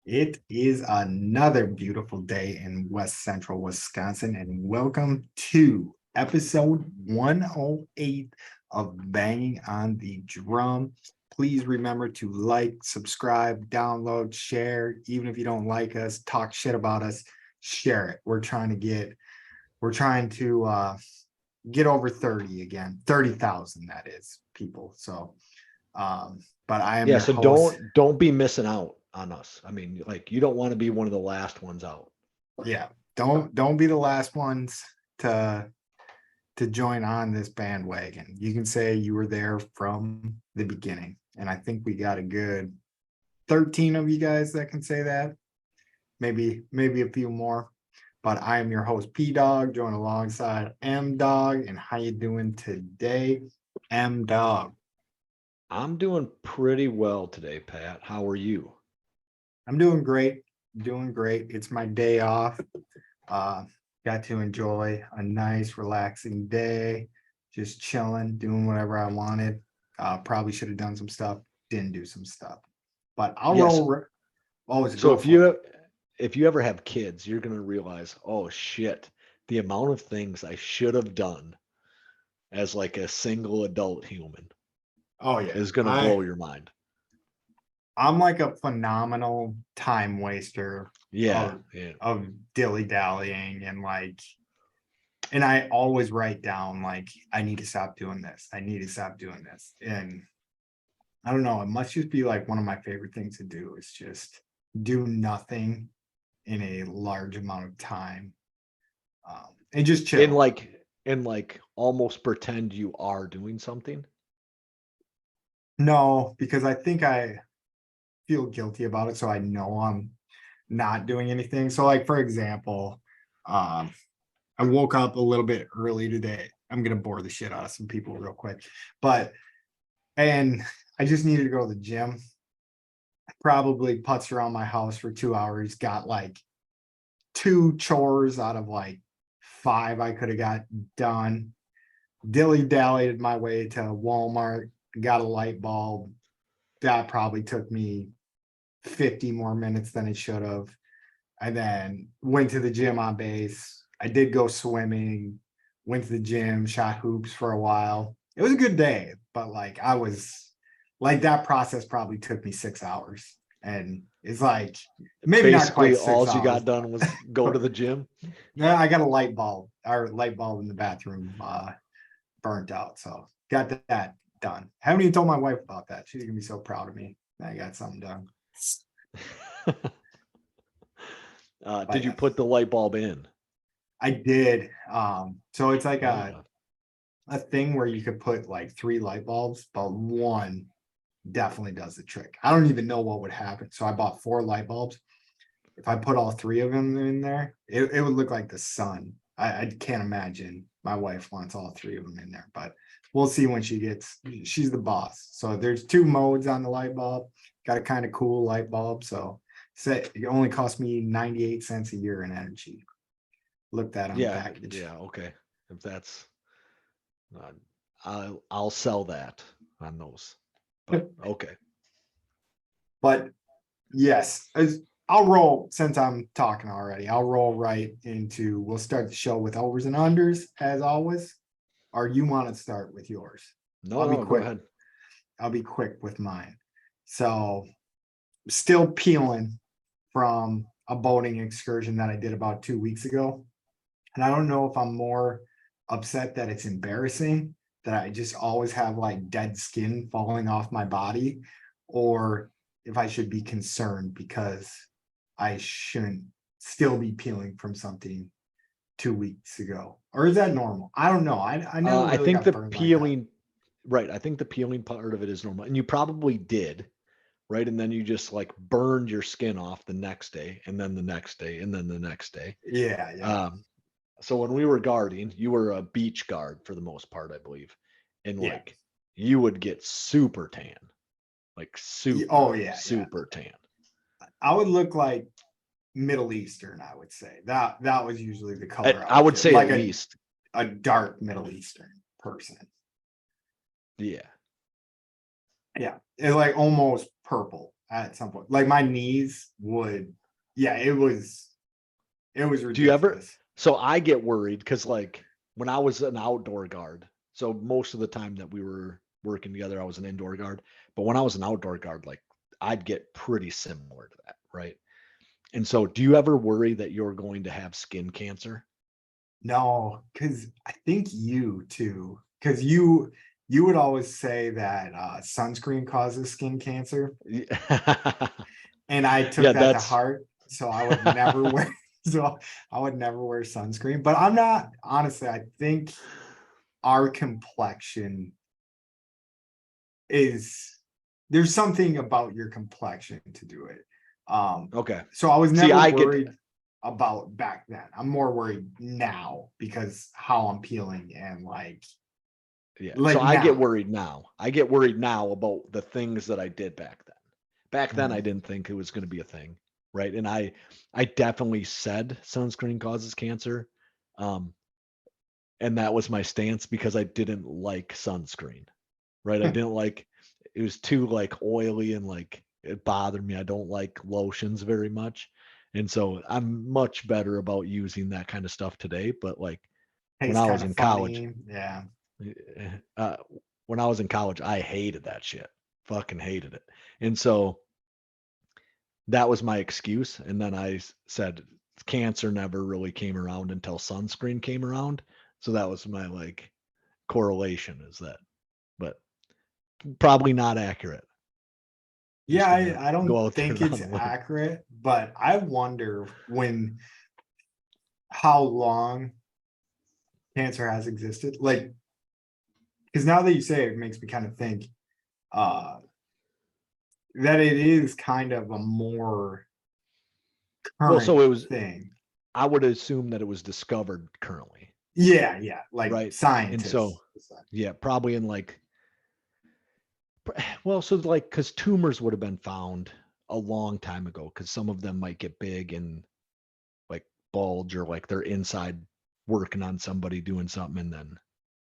It is another beautiful day in West Central Wisconsin, and welcome to episode 108 of Banging on the Drum. Please remember to like, subscribe, download, share. Even if you don't like us, talk shit about us, share it. We're trying to get over 30 again, 30,000 that is people. But I am Yeah, your so host. don't be missing out on us. I mean, like you don't want to be one of the last ones out. Yeah, don't be the last ones to to join on this bandwagon. You can say you were there from the beginning. And I think we got a good 13 of you guys that can say that. Maybe a few more. But I am your host P Dog, joined alongside M Dog. And how you doing today, M Dog? I'm doing pretty well today, Pat. How are you? I'm doing great. Doing great. It's my day off. Uh, got to enjoy a nice, relaxing day, just chilling, doing whatever I wanted. Probably should have done some stuff, didn't do some stuff, but I'll Yes. roll. Always So go if for it. you ever have kids, you're gonna realize, oh shit, the amount of things I should have done as like a single adult human Oh yeah, is gonna blow your mind. I'm like a phenomenal time waster Yeah, of yeah. of dilly dallying and I always write down like I need to stop doing this. I need to stop doing this, and I don't know. It must just be like one of my favorite things to do is just do nothing in a large amount of time, and just And chill. like and like almost pretend you are doing something. No, because I think I feel guilty about it, so I know I'm not doing anything. So, like for example, um, I woke up a little bit early today. I'm gonna bore the shit out of some people real quick, but and I just needed to go to the gym. Probably putzed around my house for 2 hours. Got like two chores out of like five I could have got done. Dilly dallied my way to Walmart, got a light bulb. That probably took me 50 more minutes than it should have. And then went to the gym on base. I did go swimming, went to the gym, shot hoops for a while. It was a good day, but like I was like that process probably took me 6 hours. And it's like maybe not quite Basically, six all you hours, got done was go to but the gym. yeah, I got a light bulb in the bathroom burnt out. So got that done. Haven't even told my wife about that. She's gonna be so proud of me. I got something done. Did But you yeah, put the light bulb in? I did. So it's like Oh, a thing where you could put like three light bulbs, but one definitely does the trick. I don't even know what would happen. So I bought four light bulbs. If I put all three of them in there, it would look like the sun. I can't imagine my wife wants all three of them in there, but we'll see when she's the boss. So there's two modes on the light bulb. Got a kind of cool light bulb. So say it only cost me 98 cents a year in energy. Look that on the yeah, package. yeah. Okay, if that's, uh, I'll sell that on those. But okay, But yes, I'll roll since I'm talking already. I'll roll right into we'll start the show with overs and unders as always. Or you want to start with yours? no, I'll be no, go quick. ahead. I'll be quick with mine. So still peeling from a boating excursion that I did about 2 weeks ago. And I don't know if I'm more upset that it's embarrassing that I just always have like dead skin falling off my body, or if I should be concerned because I shouldn't still be peeling from something 2 weeks ago. Or is that normal? I don't know. I never I really think got the burned like that. peeling, right? I think the peeling part of it is normal, and you probably did, right? And then you just like burned your skin off the next day, and then the next day, and then the next day. Yeah, yeah, Um, so when we were guarding, you were a beach guard for the most part, I believe, and yeah. like you would get super tan, like Oh super, yeah, yeah. super tan. I would look like Middle Eastern, I would say. That was usually the color I I would would get. say at Like least, a dark Middle Eastern person. yeah. Yeah. It's like almost purple. at some point. Like my knees would, yeah, it was Do you ever? ridiculous. So I get worried because like when I was an outdoor guard, so most of the time that we were working together, I was an indoor guard. But when I was an outdoor guard, like I'd get pretty similar to that, right? And so, do you ever worry that you're going to have skin cancer? No, because I think you too, because you would always say that sunscreen causes skin cancer, Yeah, and I took yeah, that to that's heart, so I would never wear so I would never wear sunscreen. But I'm not honestly, I think our complexion is there's something about your complexion to do it. okay. So I was See, never I get worried about back then. I'm more worried now because how I'm peeling and Yeah. So like I get now. worried now. I get worried now about the things that I did back then. Back then I Mhm. didn't think it was going to be a thing, right? And I definitely said sunscreen causes cancer. Um and that was my stance because I didn't like sunscreen, right? I didn't like it was too like oily and like it bothered me. I don't like lotions very much. And so I'm much better about using that kind of stuff today, but like when Tastes I kind was of in college, funny. Yeah. uh, when I was in college, I hated that shit. Fucking hated it. And so that was my excuse. And then said cancer never really came around until sunscreen came around. So that was my like correlation is that, but probably not accurate. Yeah, Just gonna I don't go out there think and it's on a limb. accurate, but I wonder when how long cancer has existed. Like, because now that you say it, it makes me kind of think uh that it is kind of a more Well, current so it was, thing. I would assume that it was discovered currently, Yeah, yeah, like right? And so, scientists. yeah, probably in like, well, so like, because tumors would have been found a long time ago, because some of them might get big and like bulge or like they're inside working on somebody doing something and then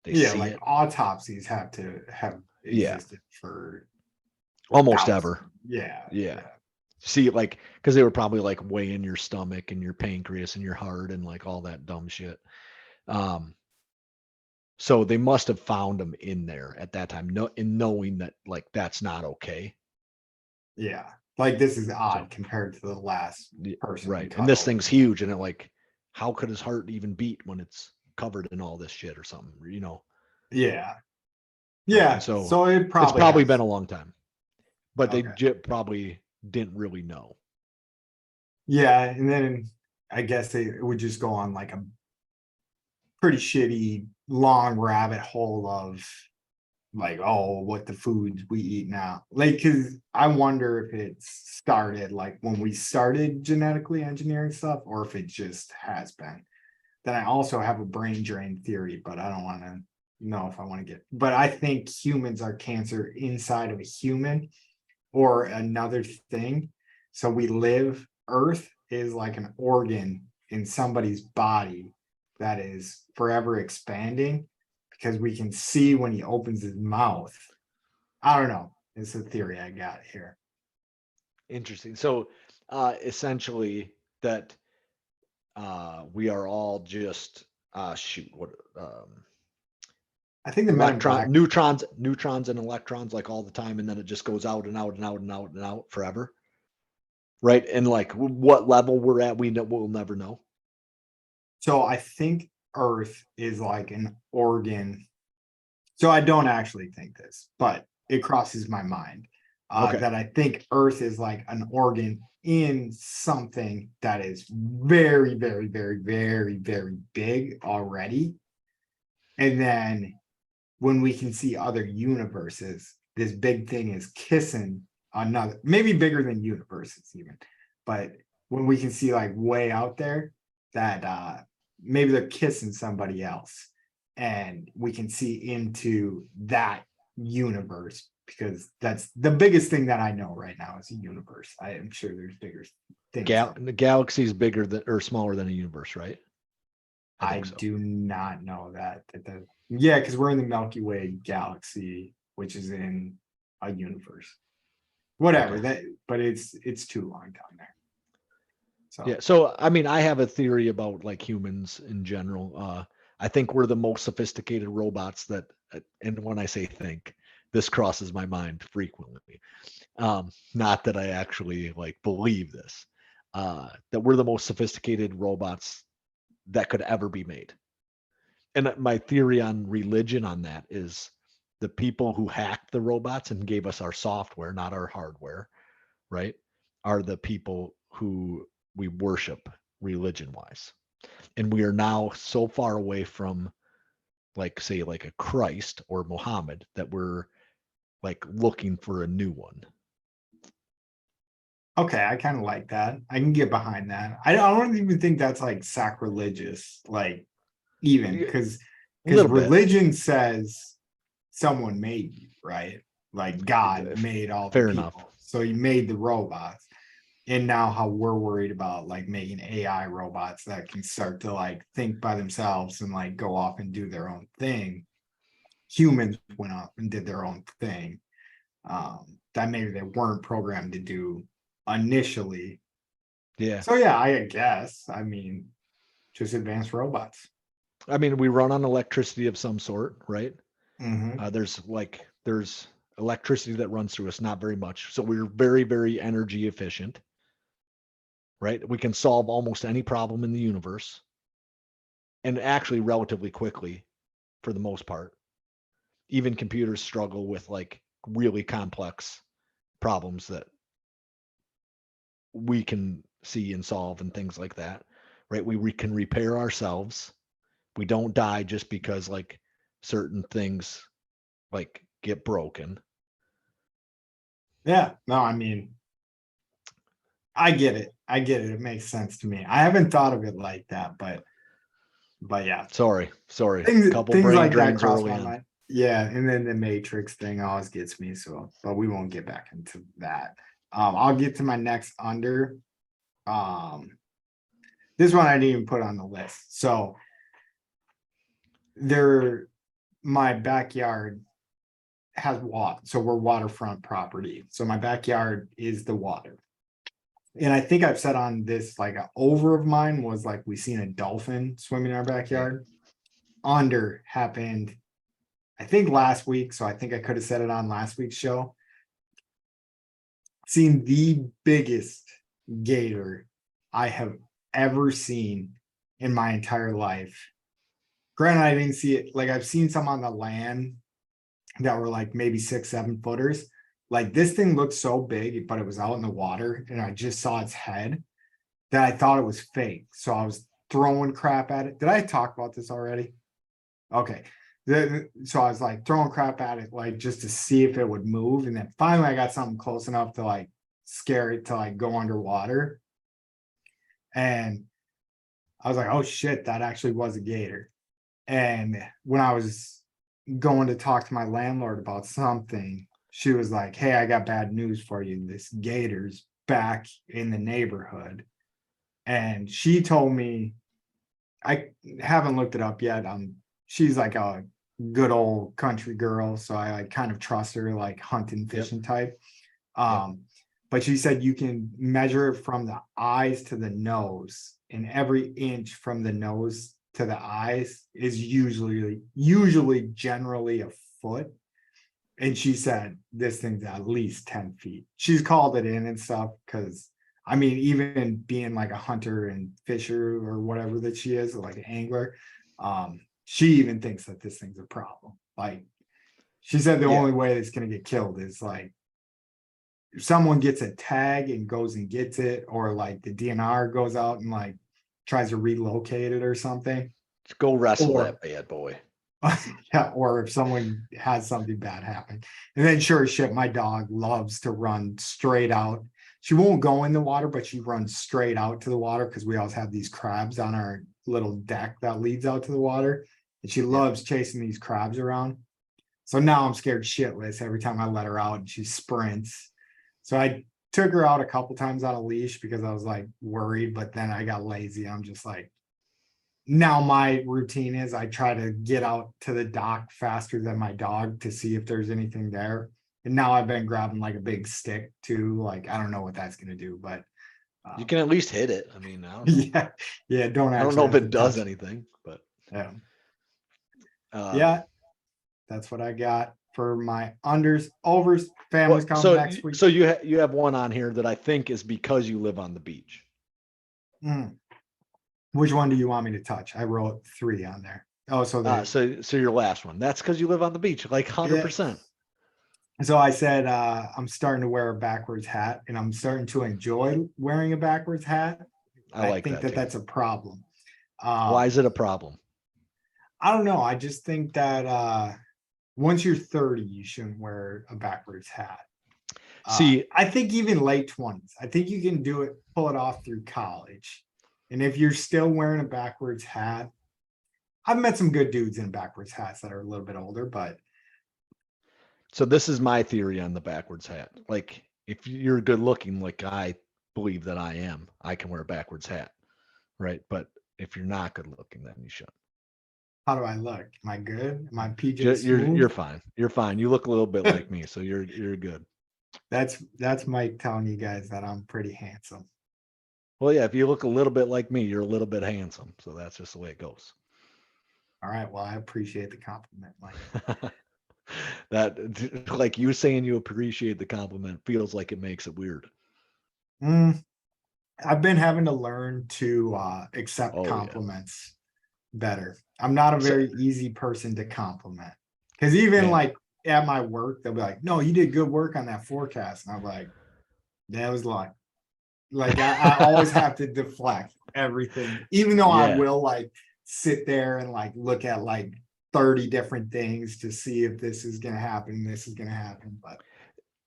they Yeah, see like it. autopsies have to have Yeah, existed for almost thousands. ever. Yeah, Yeah. yeah. See, like, because they were probably like weighing your stomach and your pancreas and your heart and like all that dumb shit. Um, so they must have found them in there at that time, no, in knowing that like that's not okay. Yeah. Like this is So odd compared to the last person we right, and cut this thing's open. huge, and it like, how could his heart even beat when it's covered in all this shit or something, you know? Yeah. Right, and Yeah. so So it it's probably probably been has. a long time, but they Okay. probably didn't really know. Yeah. And then I guess it would just go on like a pretty shitty long rabbit hole of like, oh, what the foods we eat now. Like, cause I wonder if it started like when we started genetically engineering stuff or if it just has been. Then I also have a brain drain theory, but I don't want to know if I want to get, but I think humans are cancer inside of a human or another thing. So we live, Earth is like an organ in somebody's body that is forever expanding because we can see when he opens his mouth. I don't know. It's a theory I got here. Interesting. So essentially that we are all just shoot what I think the Men in electron Black, neutrons and electrons like all the time, and then it just goes out and out and out and out and out forever, right? And like what level we're at, we'll never know. so I think Earth is like an organ. So I don't actually think this, but it crosses my mind Okay. that I think Earth is like an organ in something that is very, very, very, very, very big already. And then when we can see other universes, this big thing is kissing another, maybe bigger than universes even. But when we can see like way out there, that maybe they're kissing somebody else, and we can see into that universe because that's the biggest thing that I know right now is a universe. I am sure there's bigger things out. The galaxy is bigger than or smaller than a universe, right? I I think so. do not know that. Yeah, because we're in the Milky Way galaxy, which is in a universe. whatever Okay. that, but it's too long down there. So Yeah. So, I mean, I have a theory about like humans in general. I think we're the most sophisticated robots that, and when I say think, this crosses my mind frequently. Not that I actually like believe this, that we're the most sophisticated robots that could ever be made. And my theory on religion on that is the people who hacked the robots and gave us our software, not our hardware, right, are the people who we worship religion wise. And we are now so far away from, like, say, like a Christ or Muhammad that we're like looking for a new one. okay, I kind of like that. I can get behind that. I don't even think that's like sacrilegious, like even A because little bit. religion says someone made you, right? Like God If- made all the Fair enough. people. So he made the robots. And now how we're worried about like making AI robots that can start to like think by themselves and like go off and do their own thing. Humans went up and did their own thing. That maybe they weren't programmed to do initially. Yeah. So yeah, I guess. I mean, just advanced robots. I mean, we run on electricity of some sort, right? Mm-hmm. There's electricity that runs through us, not very much. So we're very, very energy efficient, right? We can solve almost any problem in the universe and actually relatively quickly for the most part. Even computers struggle with like really complex problems that we can see and solve and things like that, right? We can repair ourselves. We don't die just because like certain things like get broken. Yeah. No, I mean, I get it. I get it. It makes sense to me. I haven't thought of it like that, but yeah. Sorry. Couple Things brain like that drains cross early my on. mind. Yeah, and then the Matrix thing always gets me. So, but we won't get back into that. I'll get to my next under. Um, this one I didn't even put on the list. So there, my backyard has water. So we're waterfront property. So my backyard is the water. And I think I've said on this, like a over of mine was like we seen a dolphin swimming in our Yeah. backyard. Under happened, I think last week. So I think I could have said it on last week's show. Seen the biggest gator I have ever seen in my entire life. Granted, I didn't see it. Like I've seen some on the land that were like maybe 6, 7 footers. Like this thing looked so big, but it was out in the water, and I just saw its head that I thought it was fake. So I was throwing crap at it. Did I talk about this already? Okay. So I was like throwing crap at it, like just to see if it would move. And then finally I got something close enough to like scare it to like go underwater. And I was like, oh shit, that actually was a gator. And when I was going to talk to my landlord about something, she was like, hey, I got bad news for you. This gator's back in the neighborhood. And she told me, I haven't looked it up yet. She's like a good old country girl, so I like kind of trust her, like hunting, Yep. fishing type. Yep. But she said you can measure it from the eyes to the nose, and every inch from the nose to the eyes is usually generally a foot. And she said this thing's at least 10 feet. She's called it in and stuff because I mean, even being like a hunter and fisher or whatever that she is, like an angler, she even thinks that this thing's a problem. Like she said the Yeah. only way it's gonna get killed is like if someone gets a tag and goes and gets it, or like the DNR goes out and like tries to relocate it or something. Let's go wrestle Or that bad boy. yeah, or if someone has something bad happen. And then sure as shit, my dog loves to run straight out. She won't go in the water, but she runs straight out to the water because we always have these crabs on our little deck that leads out to the water. And she Yeah. loves chasing these crabs around. So now I'm scared shitless every time I let her out and she sprints. So I took her out a couple times on a leash because I was like worried, but then I got lazy. I'm just like, now my routine is I try to get out to the dock faster than my dog to see if there's anything there. And now I've been grabbing like a big stick too. Like, I don't know what that's gonna do, but You can at least hit it. I mean, I don't know. yeah, yeah, don't I don't actually know if have to it does touch. anything, but Yeah, um, yeah, that's what I got for my unders, overs. Family's well, coming next week. so you have one on here that I think is because you live on the beach. Mm. Which one do you want me to touch? I wrote 3 on there. Oh, so So your last one. That's because you live on the beach, like yeah. 100%. So I said I'm starting to wear a backwards hat, and I'm starting to enjoy wearing a backwards hat. I I like think that too. that's a problem. Why Um, is it a problem? I don't know. I just think that once you're 30, you shouldn't wear a backwards hat. See, I think even late 20s, I think you can do it, pull it off through college. And if you're still wearing a backwards hat, I've met some good dudes in backwards hats that are a little bit older, but so this is my theory on the backwards hat. Like, if you're good looking, like I believe that I am, I can wear a backwards hat, right? But if you're not good looking, then you shouldn't. how do I look? Am I good? Am I PJ You're Smooth? fine. You're fine. You look a little bit like me, so you're good. That's Mike telling you guys that I'm pretty handsome. Well, yeah, if you look a little bit like me, you're a little bit handsome. So that's just the way it goes. All right. Well, I appreciate the compliment, Mike. That, like you saying you appreciate the compliment feels like it makes it weird. Mm, I've been having to learn to accept Oh yeah. compliments better. I'm not a So very easy person to compliment. Because even man, like at my work, they'll be like, no, you did good work on that forecast. And I'm like, that was like I always have to deflect everything, even though I yeah. will like sit there and like look at like 30 different things to see if this is gonna happen, this is gonna happen. But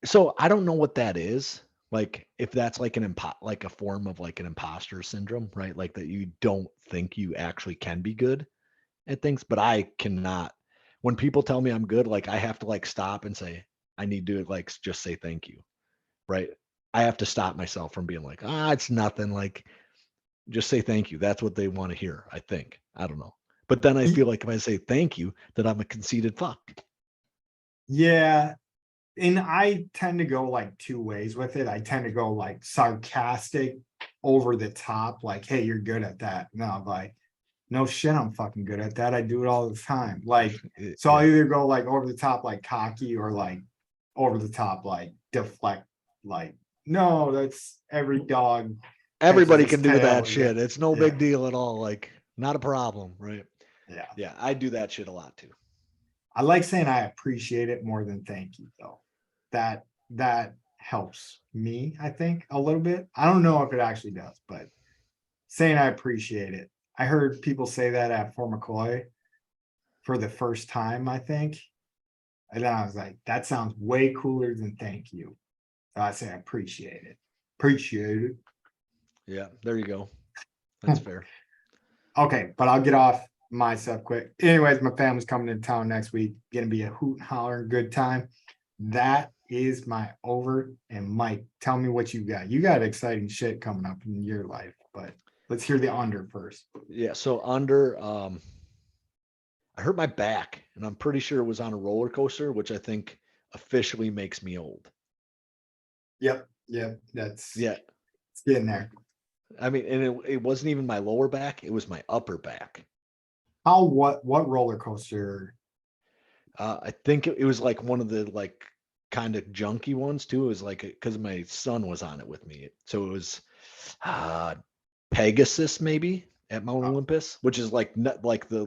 So I don't know what that is. Like if that's like like a form of like an imposter syndrome, right? Like that you don't think you actually can be good at things, but I cannot. When people tell me I'm good, like I have to like stop and say, I need to like just say thank you, right? I have to stop myself from being like, it's nothing. Like just say thank you. That's what they want to hear, I think. I don't know. But then I feel like if I say thank you, that I'm a conceited fuck. yeah, and I tend to go like 2 ways with it. I tend to go like sarcastic, over the top, like, hey, you're good at that. No, I'm like, no shit, I'm fucking good at that. I do it all the time. Like, so I'll Yeah. either go like over the top, like cocky, or like over the top, like deflect, like, no, that's every dog catches Everybody its can do tail. that Yeah. shit. It's no Yeah. big deal at all. Like, not a problem, right? Yeah. Yeah, I do that shit a lot too. I like saying I appreciate it more than thank you, though. That helps me, I think, a little bit. I don't know if it actually does, but saying I appreciate it. I heard people say that at Fort McCoy for the first time, I think. And then I was like, that sounds way cooler than thank you. So I say I appreciate it. Appreciate Yeah, there you go. That's it. fair. Okay, but I'll get off my stuff quick. Anyways, my family's coming to town next week. Gonna be a hoot and holler and good time. That is my over. And Mike, tell me what you got. You got exciting shit coming up in your life, but let's hear the under first. Yeah, so under I hurt my back and I'm pretty sure it was on a roller coaster, which I think officially makes me old. Yep, yep, that's Yeah. it's getting there. I mean, and it wasn't even my lower back, it was my upper back. How what roller coaster? I think it was like one of the like kind of junky ones too. It was like because my son was on it with me, so it was uh, Pegasus maybe at Mount Oh, Olympus, which is like like the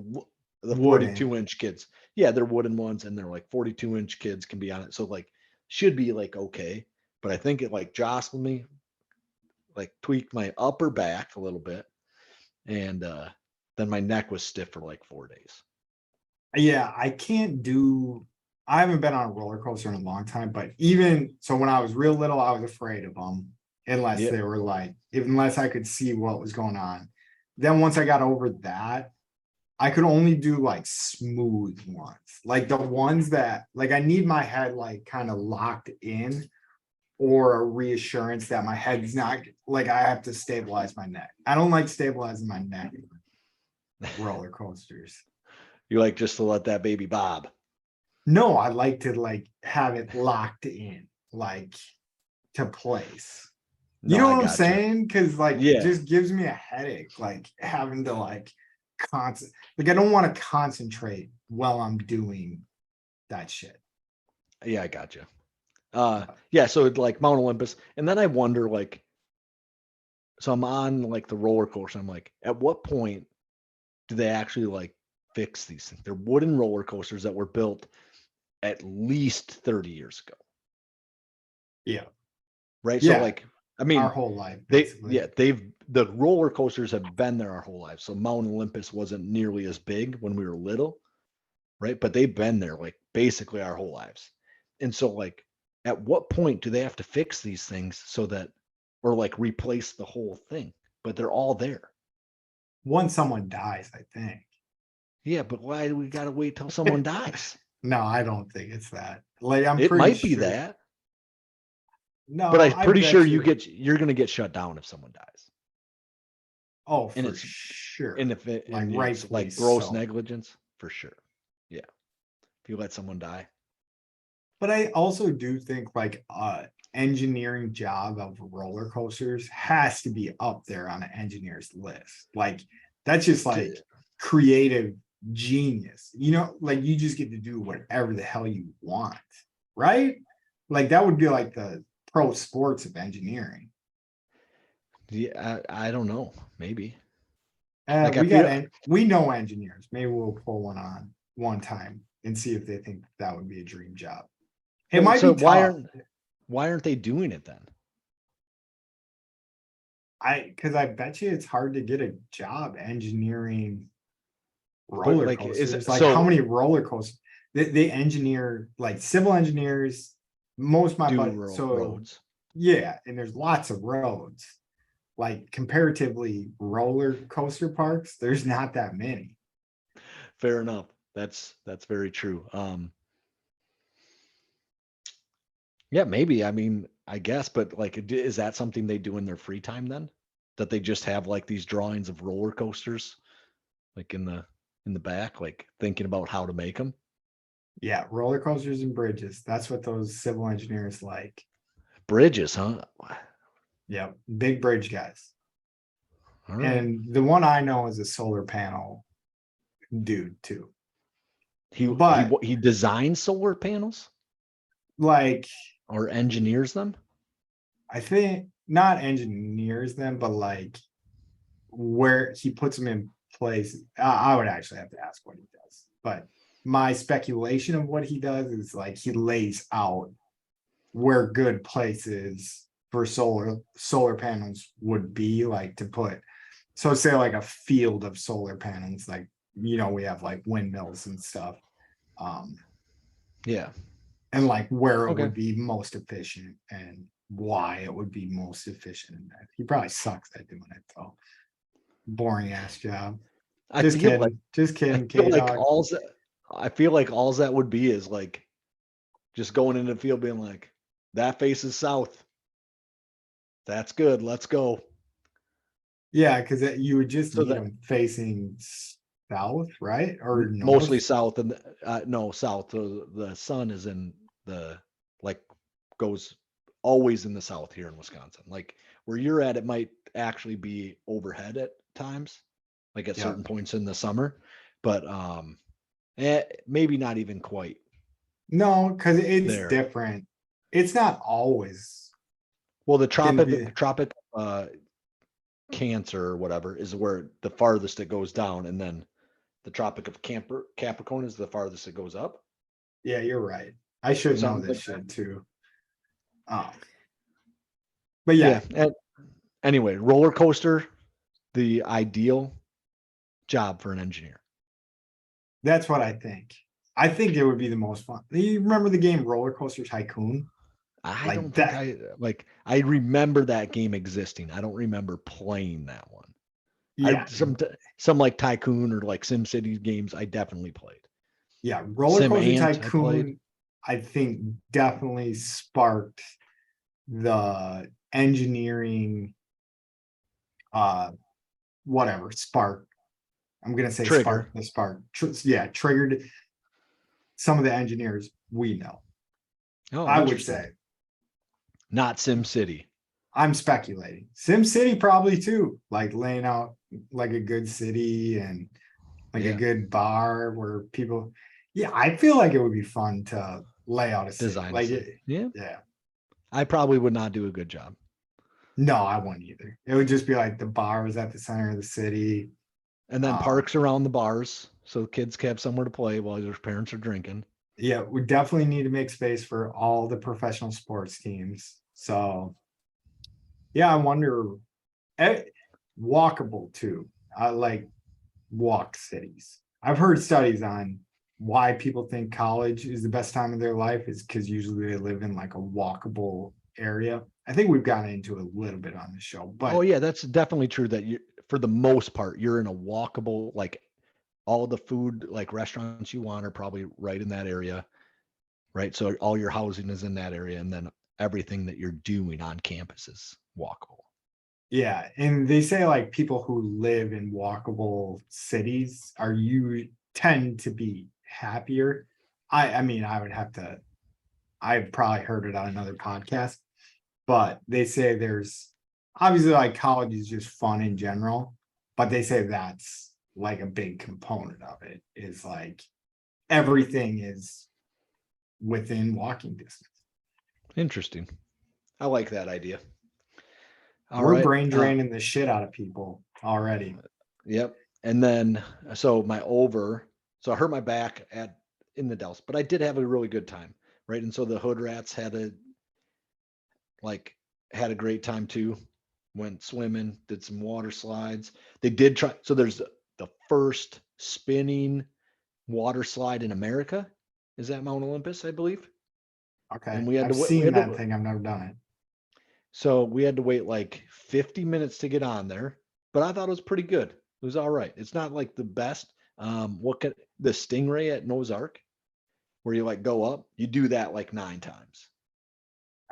wooden. 42-inch kids. Yeah, they're wooden ones, and they're like 42-inch kids can be on it. So like should be like okay, but I think it like jostled me, like tweaked my upper back a little bit, and then my neck was stiff for like 4 days. Yeah, I can't do. I haven't been on a roller coaster in a long time, but even so, when I was real little, I was afraid of them unless Yep. they were like, unless I could see what was going on. Then once I got over that, I could only do like smooth ones, like the ones that like I need my head like kind of locked in, or a reassurance that my head's not like I have to stabilize my neck. I don't like stabilizing my neck in roller coasters. You like just to let that baby bob. No, I like to like have it locked in, like to place. You No, know I what I'm gotcha. saying? Because like it Yeah, just gives me a headache, like having to like like I don't want to concentrate while I'm doing that shit. yeah, I gotcha. Yeah, so it's like Mount Olympus, and then I wonder, like, so I'm on like the roller coaster. I'm like, at what point do they actually like fix these things? They're wooden roller coasters that were built at least 30 years ago, Yeah. right? So Yeah. like, I Our mean, whole life, basically. the roller coasters have been there our whole lives. So Mount Olympus wasn't nearly as big when we were little, right? But they've been there like basically our whole lives. And so like, at what point do they have to fix these things so that, or like replace the whole thing? But they're all there. Once someone dies, I think. Yeah, but why do we got to wait till someone dies? No, I don't think it's that. Like, I'm It pretty might be sure. that, but No, I'm I pretty sure bet you. you're going to get shut down if someone dies. Oh, And for it's sure. and Like, it's rightfully like gross so. negligence for sure. Yeah. If you let someone die. But I also do think like engineering job of roller coasters has to be up there on an engineer's list. Like that's just like D- creative genius. You know, like you just get to do whatever the hell you want, right? Like that would be like the pro sports of engineering. Yeah, I don't know. Maybe. Like I We got feel and we know engineers. Maybe we'll pull one on one time and see if they think that would be a dream job. It well, might so be tough. why aren't they doing it then? Because I bet you it's hard to get a job engineering But roller like is coasters. it Like how so many roller coasters they engineer like civil engineers, most of my do but so roads? yeah, and there's lots of roads. Like comparatively roller coaster parks, there's not that many. Fair enough. That's very true. Yeah, maybe. I mean, I guess, but like, is that something they do in their free time then? That they just have like these drawings of roller coasters, like in the back, like thinking about how to make them. Yeah, roller coasters and bridges. That's what those civil engineers like. Bridges, huh? Yep, big bridge guys. All right. And the one I know is a solar panel dude too. He But he designs solar panels like or engineers them. I think not engineers them, but like where he puts them in place. I would actually have to ask what he does, but my speculation of what he does is like he lays out where good places for solar panels would be like to put. So say like a field of solar panels, like we have like windmills and stuff, um, Yeah. and like where it Okay. would be most efficient and why it would be most efficient. He probably sucks at doing it though. Boring ass job. I Just feel like kidding. Just I kidding, feel K like Dog. I feel like all that would be is like just going into the field being like, that faces south. That's good. Let's go. Yeah, because you would just So need that them facing south, right? Or mostly north. south and no south. So the sun is in the like goes always in the south here in Wisconsin. Like where you're at, it might actually be overhead at times, like at Yeah. certain points in the summer, but maybe not even quite No, because it's there. different. It's not always Well, the gonna be. tropic Cancer or whatever is where the farthest it goes down, and then the Tropic of Capricorn is the farthest it goes up. Yeah, you're right. I should know Something this like that. shit too. Um, but Yeah. yeah, And anyway, roller coaster, the ideal job for an engineer. that's what I think. I think it would be the most fun. You remember the game Roller Coaster Tycoon? I don't Like think that. I remember that game existing. I don't remember playing that one. I Yeah, some like Tycoon or like Sim City games I definitely played. yeah. Roller Sim Coaster Ant I played. Tycoon, I think definitely sparked the engineering, uh, whatever spark. I'm gonna say Trigger. spark the spark. Yeah, triggered some of the engineers we know. Oh, I would interesting. say. Not Sim City. I'm speculating. Sim City probably too, like laying out like a good city and like a Yeah. good bar where people. Yeah, I feel like it would be fun to lay out a city. Design a Like city. it, Yeah. yeah. I probably would not do a good job. No, I wouldn't either. It would just be like the bar was at the center of the city. And then parks around the bars so kids can have somewhere to play while their parents are drinking. Yeah, we definitely need to make space for all the professional sports teams. So, yeah, I wonder, eh, walkable too. I like walk cities. I've heard studies on why people think college is the best time of their life is because usually they live in like a walkable area. I think we've gotten into it a little bit on the show, Oh but yeah, that's definitely true that you for the most part you're in a walkable, like all the food like restaurants you want are probably right in that area, right? So all your housing is in that area and then everything that you're doing on campus is walkable. yeah, and they say like people who live in walkable cities are you tend to be happier. I mean, I would have to I've probably heard it on another podcast, but they say there's obviously like college is just fun in general, but they say that's like a big component of it is like everything is within walking distance. Interesting. I like that idea. All We're right. brain draining the shit out of people already. Yep. And then so my over, so I hurt my back at in the Dells, but I did have a really good time, right? And so the Hood Rats like had a great time too. Went swimming, did some water slides. They did try. So there's the first spinning water slide in America. Is that Mount Olympus, I believe? Okay. And we had to I've wait. We seen had that to. thing. I've never done it. So we had to wait like 50 minutes to get on there, but I thought it was pretty good. It was all right. It's not like the best. The Stingray at Noah's Ark, where you like go up, you do that like 9 times.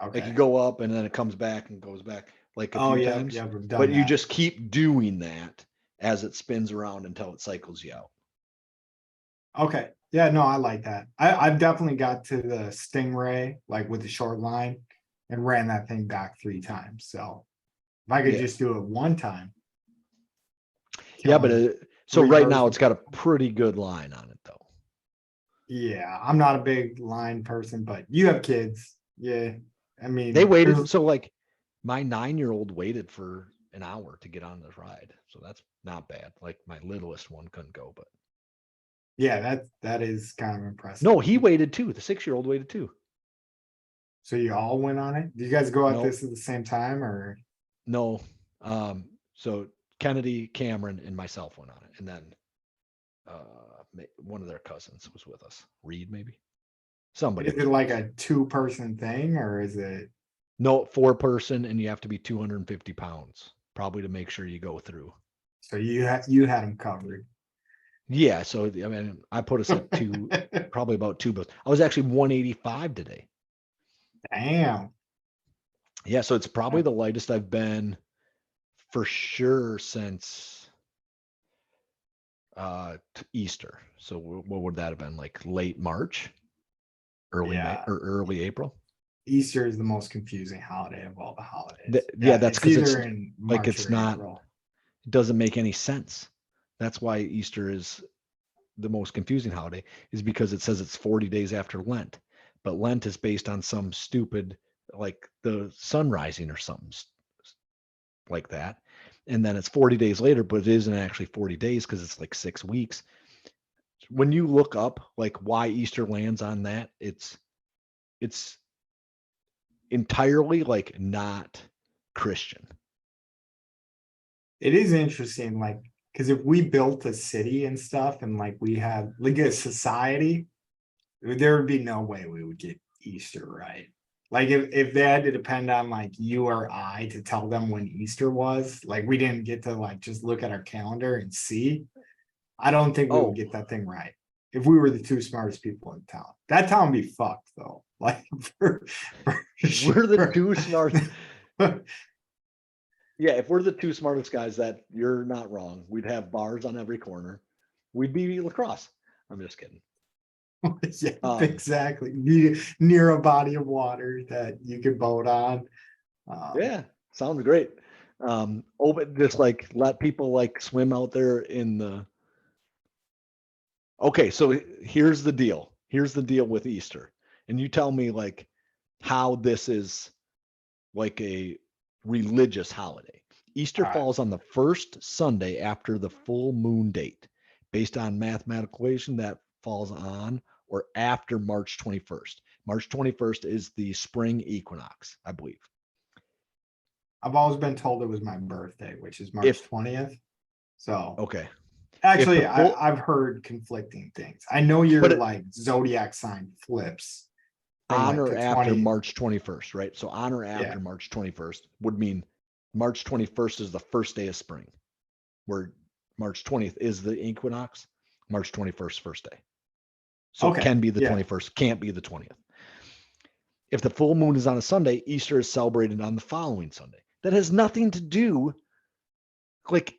Like you Okay. go up and then it comes back and goes back like a Oh, few yeah. times, Yeah. We've done but you that. just keep doing that as it spins around until it cycles you out. Okay. Yeah. No, I like that. I've definitely got to the Stingray, like with the short line and ran that thing back 3 times. So if I could Yeah. just do it one time, Yeah, but killing so three right birds now with it's got a one. pretty good line on it though. Yeah, I'm not a big line person, but you have kids. Yeah. I They mean, waited. there's So like my 9-year-old waited for an hour to get on this ride. So that's not bad. Like my littlest one couldn't go, but yeah, that is kind of impressive. no, he waited too. The 6-year-old waited too. So you all went on it? Do you guys go at No, this at the same time or no. So Kennedy, Cameron, and myself went on it. And then one of their cousins was with us. Reed, maybe. Somebody is it was with like us. a 2-person thing or is it No, 4 person, and you have to be 250 pounds, probably to make sure you go through. so you had them covered? Yeah, so I mean, I put us at probably about two, but I was actually 185 today. Damn. Yeah, so it's probably the lightest I've been for sure since Easter. So what would that have been, like late March, early May, Yeah. or early April? Easter is the most confusing holiday of all the holidays. Yeah, Yeah, that's it's because it's either in like March it's or not, April. it doesn't make any sense. That's why Easter is the most confusing holiday, is because it says it's 40 days after Lent, but Lent is based on some stupid, like the sun rising or something like that. And then it's 40 days later, but it isn't actually 40 days because it's like 6 weeks. When you look up like why Easter lands on that, it's entirely like not Christian. It is interesting, like, because if we built a city and stuff and like we had like a society, there would be no way we would get Easter right. Like if they had to depend on like you or I to tell them when Easter was, like we didn't get to like just look at our calendar and see. I don't think we would Oh, get that thing right if we were the 2 smartest people in town. That town would be fucked though. Like for we're the sure. two smart. Yeah, if we're the two smartest guys, that you're not wrong. We'd have bars on every corner. We'd be lacrosse. I'm just kidding. Yeah, Um, exactly. Near a body of water that you could boat on. yeah, sounds great. Open just like let people like swim out there in the. Okay, so here's the deal. Here's the deal with Easter, and you tell me like how this is like a religious holiday. Easter all right. falls on the first Sunday after the full moon date. Based on mathematical equation, that falls on or after March 21st. March 21st is the spring equinox, I believe. I've always been told it was my birthday, which is March If 20th. So okay, if the actually, full I've heard conflicting things. I know but your it, like zodiac sign flips from on like or the after 20. March 21st, right? So on or Yeah. after March 21st would mean March 21st is the first day of spring, where March 20th is the equinox, March 21st, first day. So it Okay. can be the Yeah. 21st, can't be the 20th. If the full moon is on a Sunday, Easter is celebrated on the following Sunday. That has nothing to do, like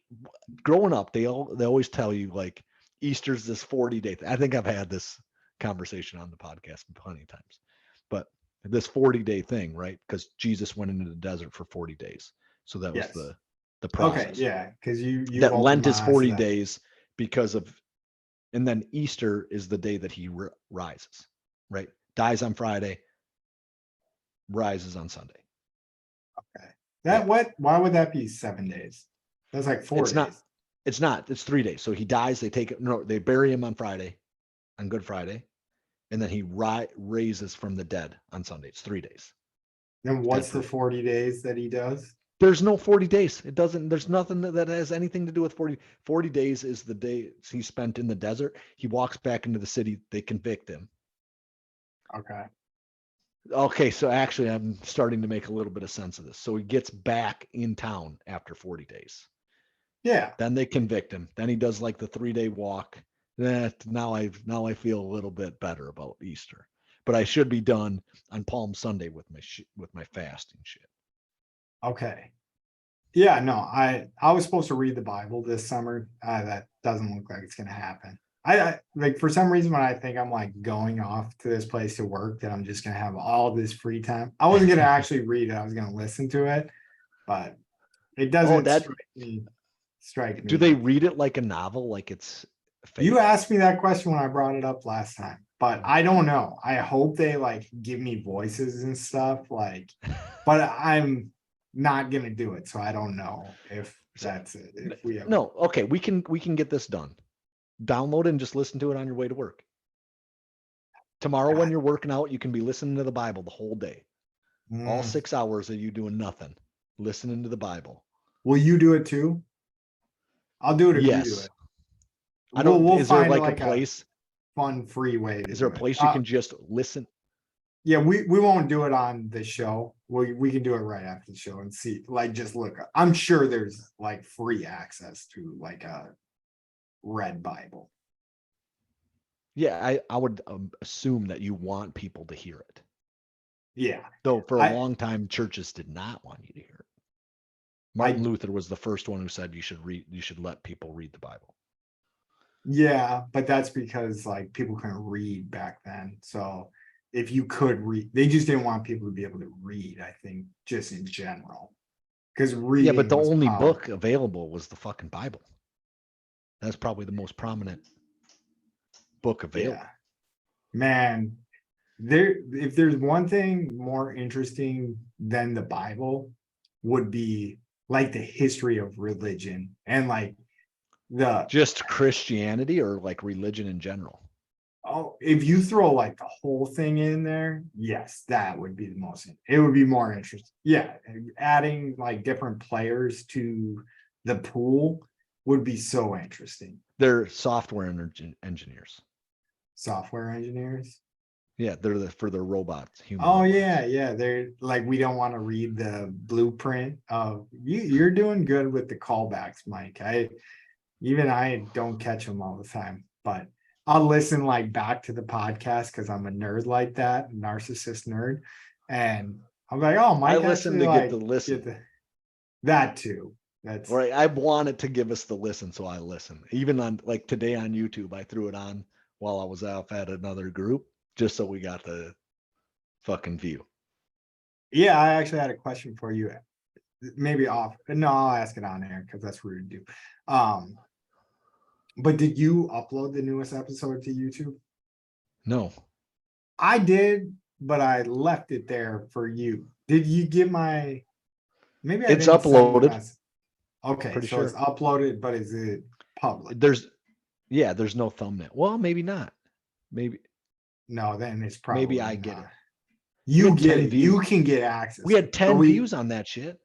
growing up, they always tell you like Easter's this 40-day thing. I think I've had this conversation on the podcast plenty of times. But this 40-day thing, right? Because Jesus went into the desert for 40 days. So that was Yes. the Okay. process. Yeah. Because you've That opened Lent my is eyes to 40 that. days because of, and then Easter is the day that he rises, right? Dies on Friday, rises on Sunday. Okay. Yeah. That what? Why would that be 7 days? That's like four It's not, days. it's not, it's 3 days. So he dies, they take it, no, they bury him on Friday, on Good Friday, and then he raises from the dead on Sunday. It's 3 days. Then Dead what's the person. 40 days that he does? There's no 40 days. It doesn't, there's nothing that has anything to do with 40. 40 days is the day he spent in the desert. He walks back into the city. They convict him. Okay. Okay, so actually, I'm starting to make a little bit of sense of this. So he gets back in town after 40 days. Yeah. Then they convict him. Then he does like the 3-day walk. Now I feel a little bit better about Easter, but I should be done on Palm Sunday with my fasting shit. Okay. Yeah, no, I was supposed to read the Bible this summer. That doesn't look like it's gonna happen. I like for some reason when I think I'm like going off to this place to work, that I'm just gonna have all this free time. I wasn't gonna actually read it, I was gonna listen to it, but it Oh, doesn't that strike do they me. read it like a novel, like it's You fake? asked me that question when I brought it up last time, but I don't know. I hope they like give me voices and stuff, like, but I'm not gonna do it, so I don't know if So, that's it. If we ever. no, okay, we can get this done. Download it and just listen to it on your way to work. Tomorrow when God. you're working out, you can be listening to the Bible the whole day. All Mm. 6 hours of you doing nothing, listening to the Bible. Will you do it too? I'll do it if you do Yes. it. I We'll don't, we'll is there find like a like a place? fun free way to Is there do a it. place you can just listen? Yeah, we won't do it on the show. We can do it right after the show and see, like, just look up. I'm sure there's like free access to like a read Bible. Yeah, I would assume that you want people to hear it. Yeah. Though for a I long time, churches did not want you to hear it. Martin I Luther was the first one who said you should let people read the Bible. Yeah, but that's because like people couldn't read back then. So if you could read, they just didn't want people to be able to read, I think, just in general. Because Yeah, but reading the was only power. book available was the fucking Bible. That's probably the most prominent book Yeah. available. Man, if there's one thing more interesting than the Bible, would be like the history of religion and like the Just Christianity or like religion in general. oh, if you throw like the whole thing in there, yes, that would be the most, it would be more interesting. Yeah, adding like different players to the pool would be so interesting. They're software engineers. Software engineers. Yeah, they're for their robots, human Oh robots. yeah, they're like we don't want to read the blueprint of you. You're doing good with the callbacks, Mike. I don't catch them all the time, but I'll listen like back to the podcast because I'm a nerd like that, narcissist nerd. And I'm like, oh, I Mike listen actually to get to like listen. get that too. That's Right. I wanted to give us the listen, so I listen. Even on like today on YouTube, I threw it on while I was off at another group, just so we got the fucking view. Yeah, I actually had a question for you. Maybe off. No, I'll ask it on air because that's rude to do. But did you upload the newest episode to YouTube? No, I did, but I left it there for you. Did you get my? Maybe I it's didn't send you a uploaded. message. Okay, Pretty so it's sure. uploaded, but is it public? There's no thumbnail. Well, maybe not. Maybe No, then it's maybe probably I get not. it. We You had get 10 it. You views. can get access. We had But 10 views on that shit.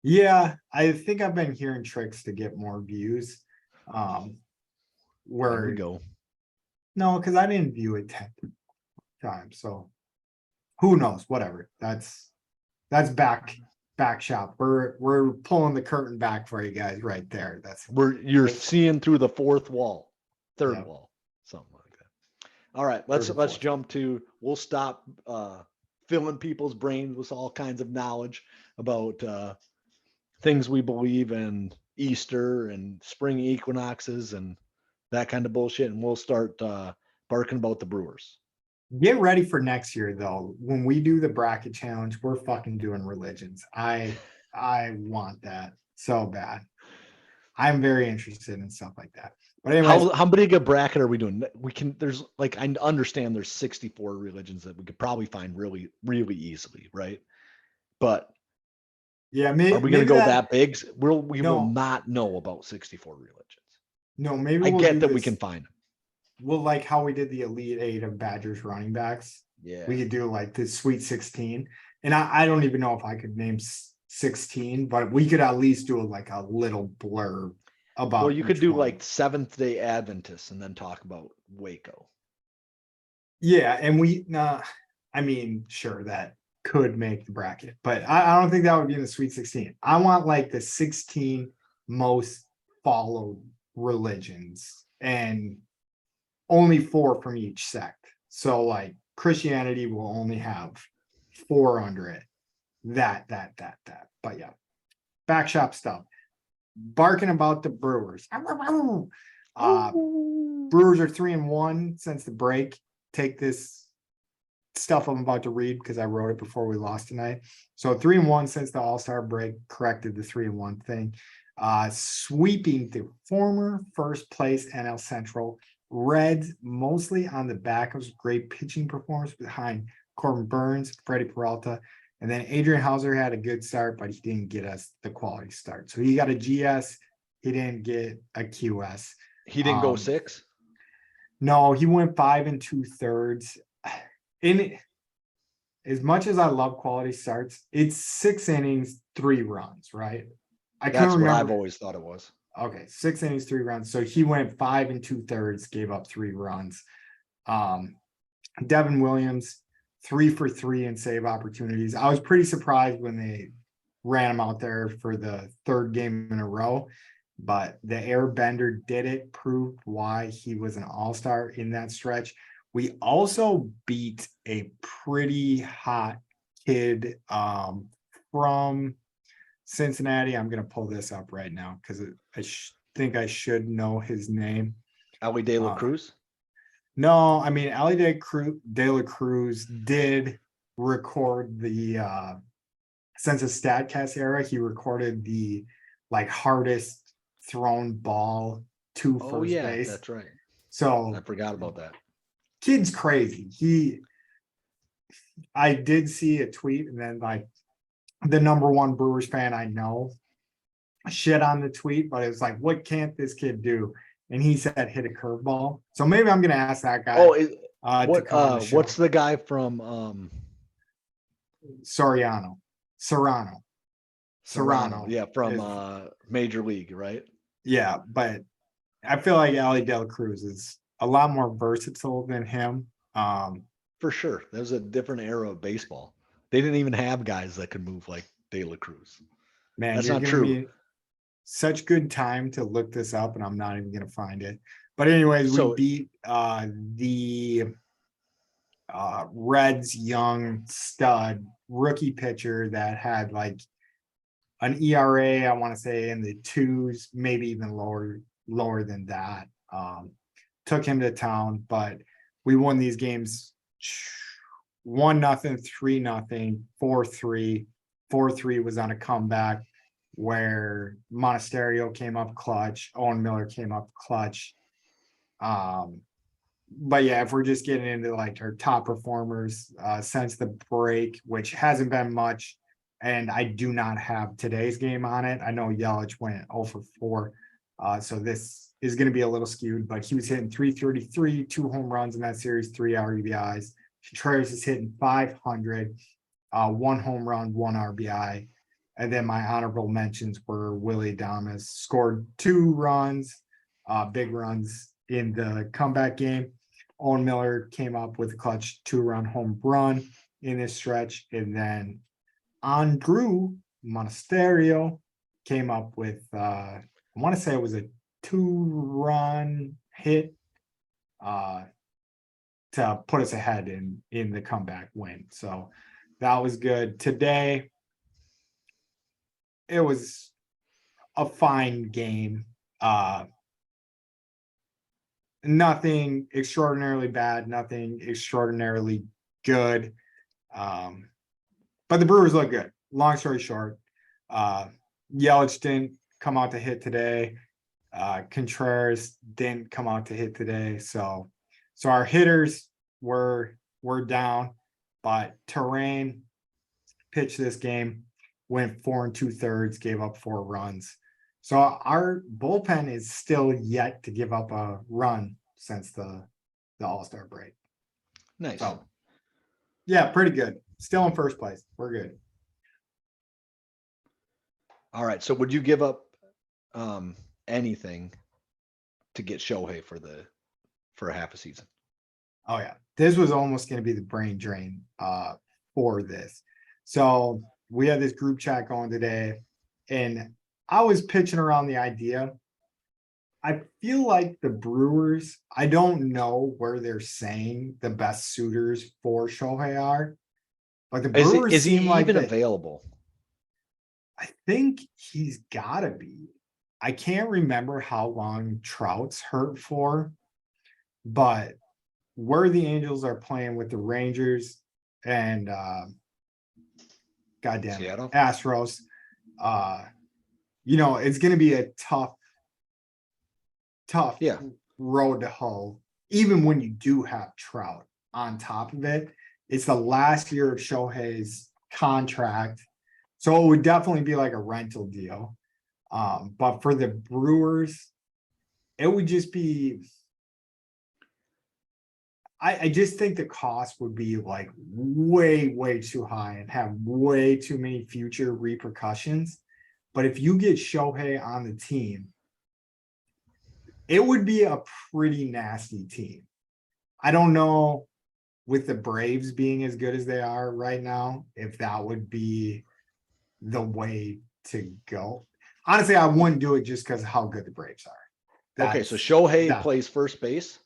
Yeah, I think I've been hearing tricks to get more views. There we Where go. no, because I didn't view it 10 times. So who knows? Whatever. That's back shop. We're pulling the curtain back for you guys right there. That's You're Like- seeing through the fourth wall, third Yeah. wall, something like that. All right, Third or let's fourth. jump to. We'll stop filling people's brains with all kinds of knowledge about things we believe in Easter and spring equinoxes and that kind of bullshit, and we'll start barking about the Brewers. Get ready for next year though. When we do the bracket challenge, we're fucking doing religions. I want that so bad. I'm very interested in stuff like that. But anyways, How big a bracket are we doing? There's like, I understand there's 64 religions that we could probably find really, really easily, right? But yeah, are we going to maybe go that big? We will No. not know about 64 religions. No, maybe I we'll get do that this. we can find them. Well, like how we did the Elite Eight of Badgers running backs. Yeah. We could do like the Sweet 16. And I don't even know if I could name 16, but we could at least do like a little blurb about. Well, you could each do one. like Seventh Day Adventists and then talk about Waco. Yeah, and I mean, sure, that could make the bracket, but I don't think that would be in the Sweet 16. I want like the 16 most followed religions and only 4 from each sect. So like Christianity will only have 4 under it. That. But yeah, back shop stuff. Barking about the Brewers. Brewers are 3-1 since the break. Take this stuff I'm about to read because I wrote it before we lost tonight. So 3-1 since the All-Star break, corrected the 3-1 thing. Sweeping the former first place NL Central Reds, mostly on the back of great pitching performance behind Corbin Burns, Freddie Peralta, and then Adrian Hauser had a good start, but he didn't get us the quality start. So he got a GS, he didn't get a QS. He didn't go 6? No, he went 5 2/3. In as much as I love quality starts, it's 6 innings, 3 runs, right? That's what I've always thought it was. Okay, 6 innings, 3 runs. So he went 5 2/3, gave up 3 runs. Devin Williams, 3 for 3 in save opportunities. I was pretty surprised when they ran him out there for the 3rd game in a row, but the airbender did it, proved why he was an all-star in that stretch. We also beat a pretty hot kid from Cincinnati. I'm going to pull this up right now because I think I should know his name. Ellie De La Cruz? No, I mean, Ali De La Cruz did record the since the StatCast era, he recorded the like hardest thrown ball to first base. That's right. So I forgot about that. Kid's crazy. I did see a tweet, and then like the #1 Brewers fan I know shit on the tweet, but it was like, what can't this kid do? And he said hit a curveball. So maybe I'm gonna ask that guy. What's the guy from Serrano. Yeah, from Major League, right? Yeah, but I feel like Ali De La Cruz is a lot more versatile than him. For sure. There's a different era of baseball. They didn't even have guys that could move like De La Cruz. Man, that's you're not giving true. me such good time to look this up, and I'm not even gonna find it. But anyways, we beat the Reds young stud rookie pitcher that had like an ERA, I want to say in the 2s, maybe even lower than that. took him to town, but we won these games 1-0, 3-0, 4-3. 4-3 was on a comeback where Monasterio came up clutch, Owen Miller came up clutch. But yeah, if we're just getting into like our top performers since the break, which hasn't been much, and I do not have today's game on it. I know Yelich went 0 for 4. So this is going to be a little skewed, but he was hitting 333, 2 home runs in that series, 3 RBIs. Contreras is hitting 500, 1 home run, 1 RBI. And then my honorable mentions were Willie Adames scored 2 runs, big runs in the comeback game. Owen Miller came up with a clutch 2-run home run in this stretch. And then Andrew Monasterio came up with, I want to say it was a 2-run hit to put us ahead in the comeback win. So that was good. Today, it was a fine game. Nothing extraordinarily bad, nothing extraordinarily good. But the Brewers look good. Long story short, Yelich didn't come out to hit today. Contreras didn't come out to hit today. So our hitters were down, but Terrain pitched this game, went 4 2/3, gave up 4 runs. So our bullpen is still yet to give up a run since the All-Star break. Nice. So yeah, pretty good. Still in first place. We're good. All right. So would you give up anything to get Shohei for a half a season? Oh yeah. This was almost going to be the brain drain for this. So we had this group chat going today, and I was pitching around the idea. I feel like the Brewers, I don't know where they're saying the best suitors for Shohei are, but the Brewers Is he seem like even they, available? I think he's gotta be. I can't remember how long Trout's hurt for, but where the Angels are playing with the Rangers and goddamn Seattle? Astros, it's gonna be a tough Yeah. road to hoe, even when you do have Trout on top of it. It's the last year of Shohei's contract. So it would definitely be like a rental deal. But for the Brewers, it would just be, I just think the cost would be like way, way too high and have way too many future repercussions. But if you get Shohei on the team, it would be a pretty nasty team. I don't know, with the Braves being as good as they are right now, if that would be the way to go. Honestly, I wouldn't do it just because of how good the Braves are. Okay, so Shohei that- plays first base.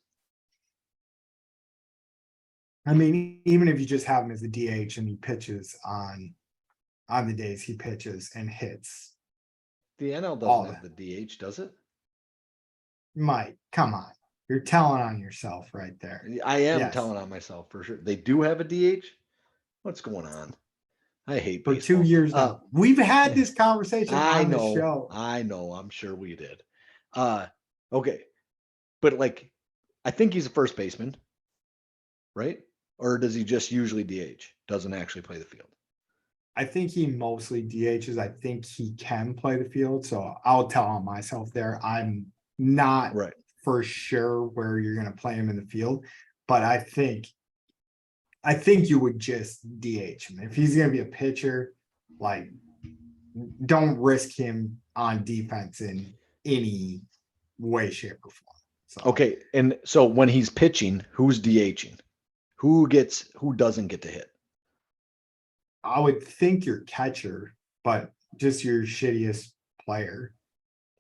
I mean, even if you just have him as a DH and he pitches on the days he pitches and hits, The NL All doesn't have the DH, does it? Mike, come on. You're telling on yourself right there. I am Yes. telling on myself for sure. They do have a DH. What's going on? I hate For baseball. 2 years now. We've had this conversation I on the know. show. I know. I'm sure we did. Okay, but like, I think he's a first baseman, right? Or does he just usually DH? Doesn't actually play the field. I think he mostly DHs. I think he can play the field. So I'll tell on myself there. I'm not Right. for sure where you're going to play him in the field, but I think you would just DH him. If he's going to be a pitcher, like, don't risk him on defense in any way, shape, or form. So, Okay, and so when he's pitching, who's DHing? Who doesn't get to hit? I would think your catcher, but just your shittiest player.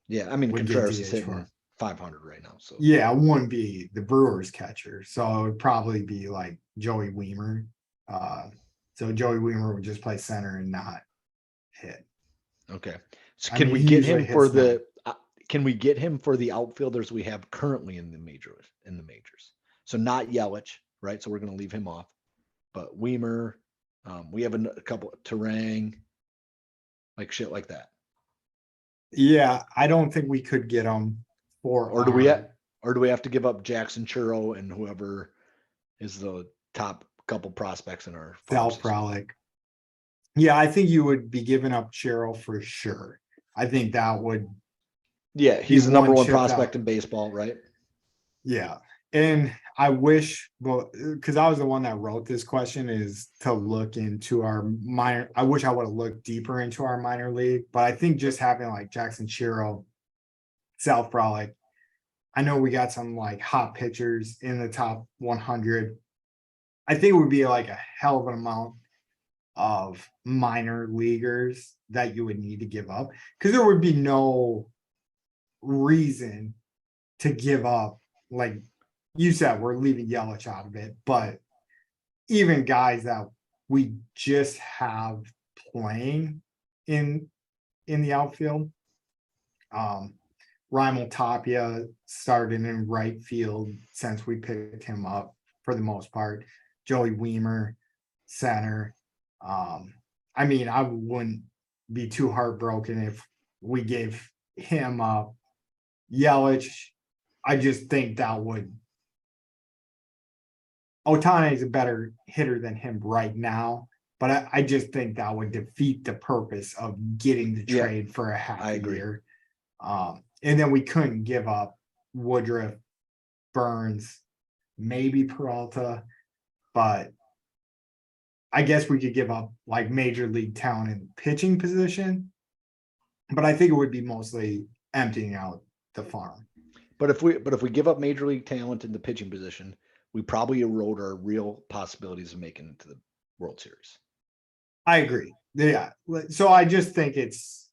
Yeah, I mean Would get Contreras is DH hitting for. 500 right now. So Yeah, it wouldn't be the Brewers catcher. So it would probably be like Joey Weimer. So Joey Weimer would just play center and not hit. okay. So I can mean, we he get usually him for hits the? can we get him for the outfielders we have currently in the majors? So not Yelich, right? So we're going to leave him off, but Weimer, we have a couple Terang, like shit like that. Yeah, I don't think we could get him for. Or do we have to give up Jackson Churro and whoever is the top couple prospects in our farm Sal system? Frolic? Yeah, I think you would be giving up Cheryl for sure. I think that would. Yeah, he's the number one one shift prospect out. in baseball, right? Yeah. And I wish, well, because I was the one that wrote this question, is to look into our minor. I wish I would have looked deeper into our minor league, but I think just having like Jackson Chiro, Sal Frolic, I know we got some like hot pitchers in the top 100. I think it would be like a hell of an amount of minor leaguers that you would need to give up, because there would be no reason to give up. Like you said, we're leaving Yelich out of it, but even guys that we just have playing in the outfield, Raimel Tapia started in right field since we picked him up for the most part. Joey Weimer, center. I mean, I wouldn't be too heartbroken if we gave him up. Yelich, I just think that would. Otani is a better hitter than him right now, but I just think that would defeat the purpose of getting the Yeah, trade for a half I a agree. year. And then we couldn't give up Woodruff, Burns, maybe Peralta, but I guess we could give up like major league talent in pitching position. But I think it would be mostly emptying out the farm. But if we give up major league talent in the pitching position, we probably erode our real possibilities of making it to the World Series. I agree. Yeah. So I just think it's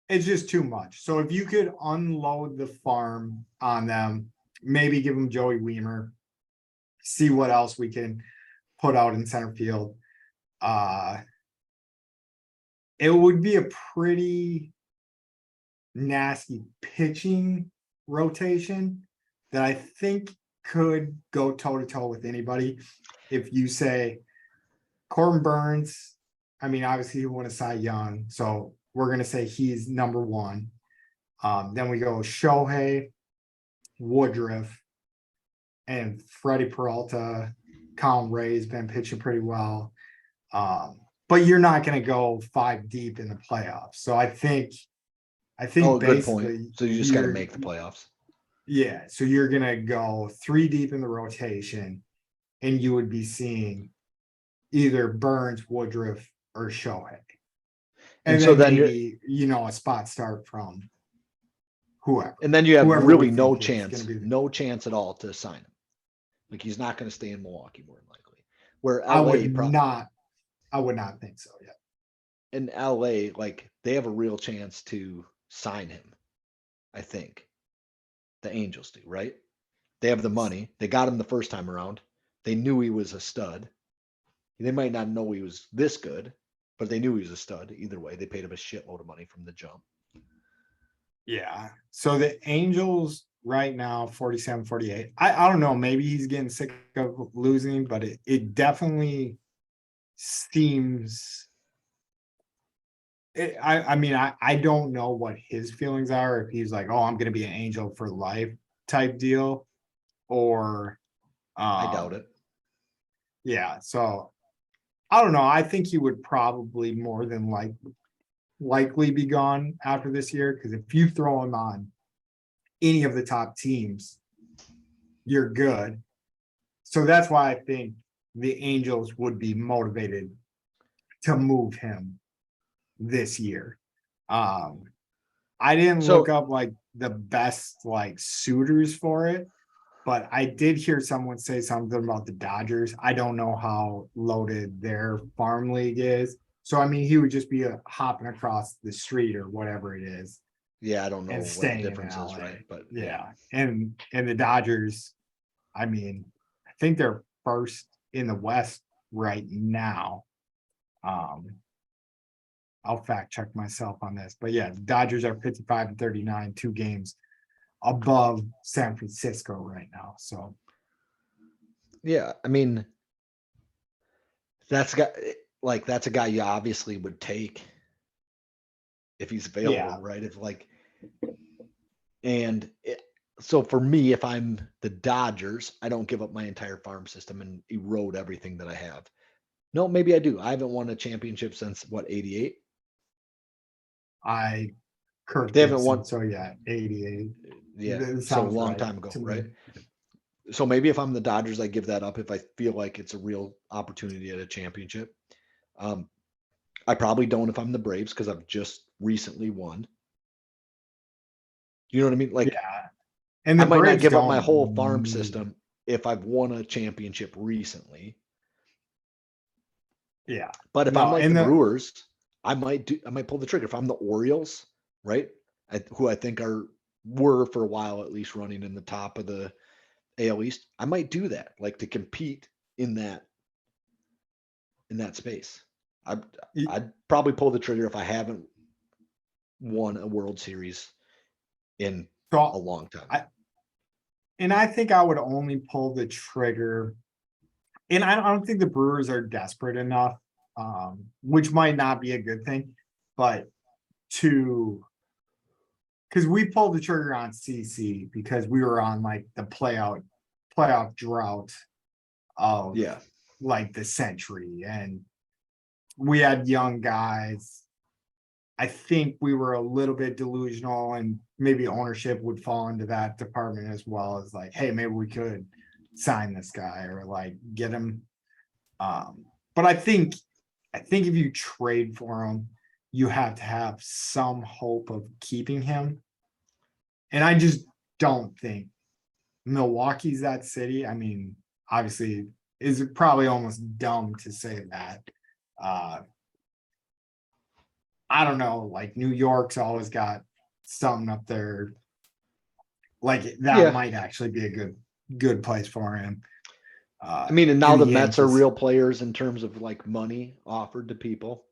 just too much. So if you could unload the farm on them, maybe give them Joey Weimer, see what else we can put out in center field. It would be a pretty nasty pitching rotation that I think could go toe to toe with anybody. If you say Corbin Burns, I mean, obviously he won a Cy Young, so we're gonna say he's number one. Then we go Shohei, Woodruff, and Freddie Peralta. Colin Ray's been pitching pretty well. But you're not gonna go 5 deep in the playoffs. So I think Oh, good basically point. So you just got to you're- make the playoffs. Yeah, so you're gonna go 3 deep in the rotation, and you would be seeing either Burns, Woodruff, or Shohei. And so then then maybe, a spot start from whoever. And then you have whoever really we no think is chance, gonna be the- no chance at all to sign him. Like he's not going to stay in Milwaukee more than likely. Where I LA would not think so yet. in LA, like they have a real chance to sign him. I think the Angels do, right? They have the money. They got him the first time around. They knew he was a stud. They might not know he was this good, but they knew he was a stud. Either way, they paid him a shitload of money from the jump. Yeah. So the Angels right now, 47, 48. I don't know. Maybe he's getting sick of losing, but it definitely seems. I mean, I don't know what his feelings are. If he's like, oh, I'm going to be an Angel for life type deal, or. I doubt it. Yeah. So I don't know. I think he would probably more than likely be gone after this year, because if you throw him on any of the top teams, you're good. So that's why I think the Angels would be motivated to move him this year. I didn't look up like the best like suitors for it, but I did hear someone say something about the Dodgers. I don't know how loaded their farm league is. So I mean, he would just be hopping across the street or whatever it is. Yeah, I don't know And what staying the in difference is, LA. right? But Yeah. And the Dodgers, I mean, I think they're first in the West right now. I'll fact check myself on this, but yeah, the Dodgers are 55-39, 2 games above San Francisco right now. So Yeah, I mean, that's a guy that's a guy you obviously would take if he's available, yeah, right? If like, and so for me, if I'm the Dodgers, I don't give up my entire farm system and erode everything that I have. No, maybe I do. I haven't won a championship since what, 88? I Kirk They haven't Gibson. won. So yeah, 88. Yeah, That so a sounds long right time ago, to right? me. So maybe if I'm the Dodgers, I give that up if I feel like it's a real opportunity at a championship. Um, I probably don't if I'm the Braves because I've just recently won. You know what I mean? Like, Yeah. And I the might not Braves give up my don't whole farm need system if I've won a championship recently. Yeah. But if I'm No, like and the the Brewers, I might pull the trigger. If I'm the Orioles, right? Who I think were for a while at least running in the top of the AL East, I might do that, like to compete in that space. I I'd probably pull the trigger if I haven't won a World Series in a so long time. I think I would only pull the trigger. And I don't think the Brewers are desperate enough, which might not be a good thing, but because we pulled the trigger on CC because we were on like the playoff drought of Yeah. like the century, and we had young guys. I think we were a little bit delusional, and maybe ownership would fall into that department as well, as like, hey, maybe we could sign this guy or like get him. But I think if you trade for him, you have to have some hope of keeping him. And I just don't think Milwaukee's that city. I mean, obviously, is probably almost dumb to say that. Uh, I don't know, like New York's always got something up there. Like that Yeah. might actually be a good place for him. I mean, and now And the Mets are Yankees, real players in terms of like money offered to people.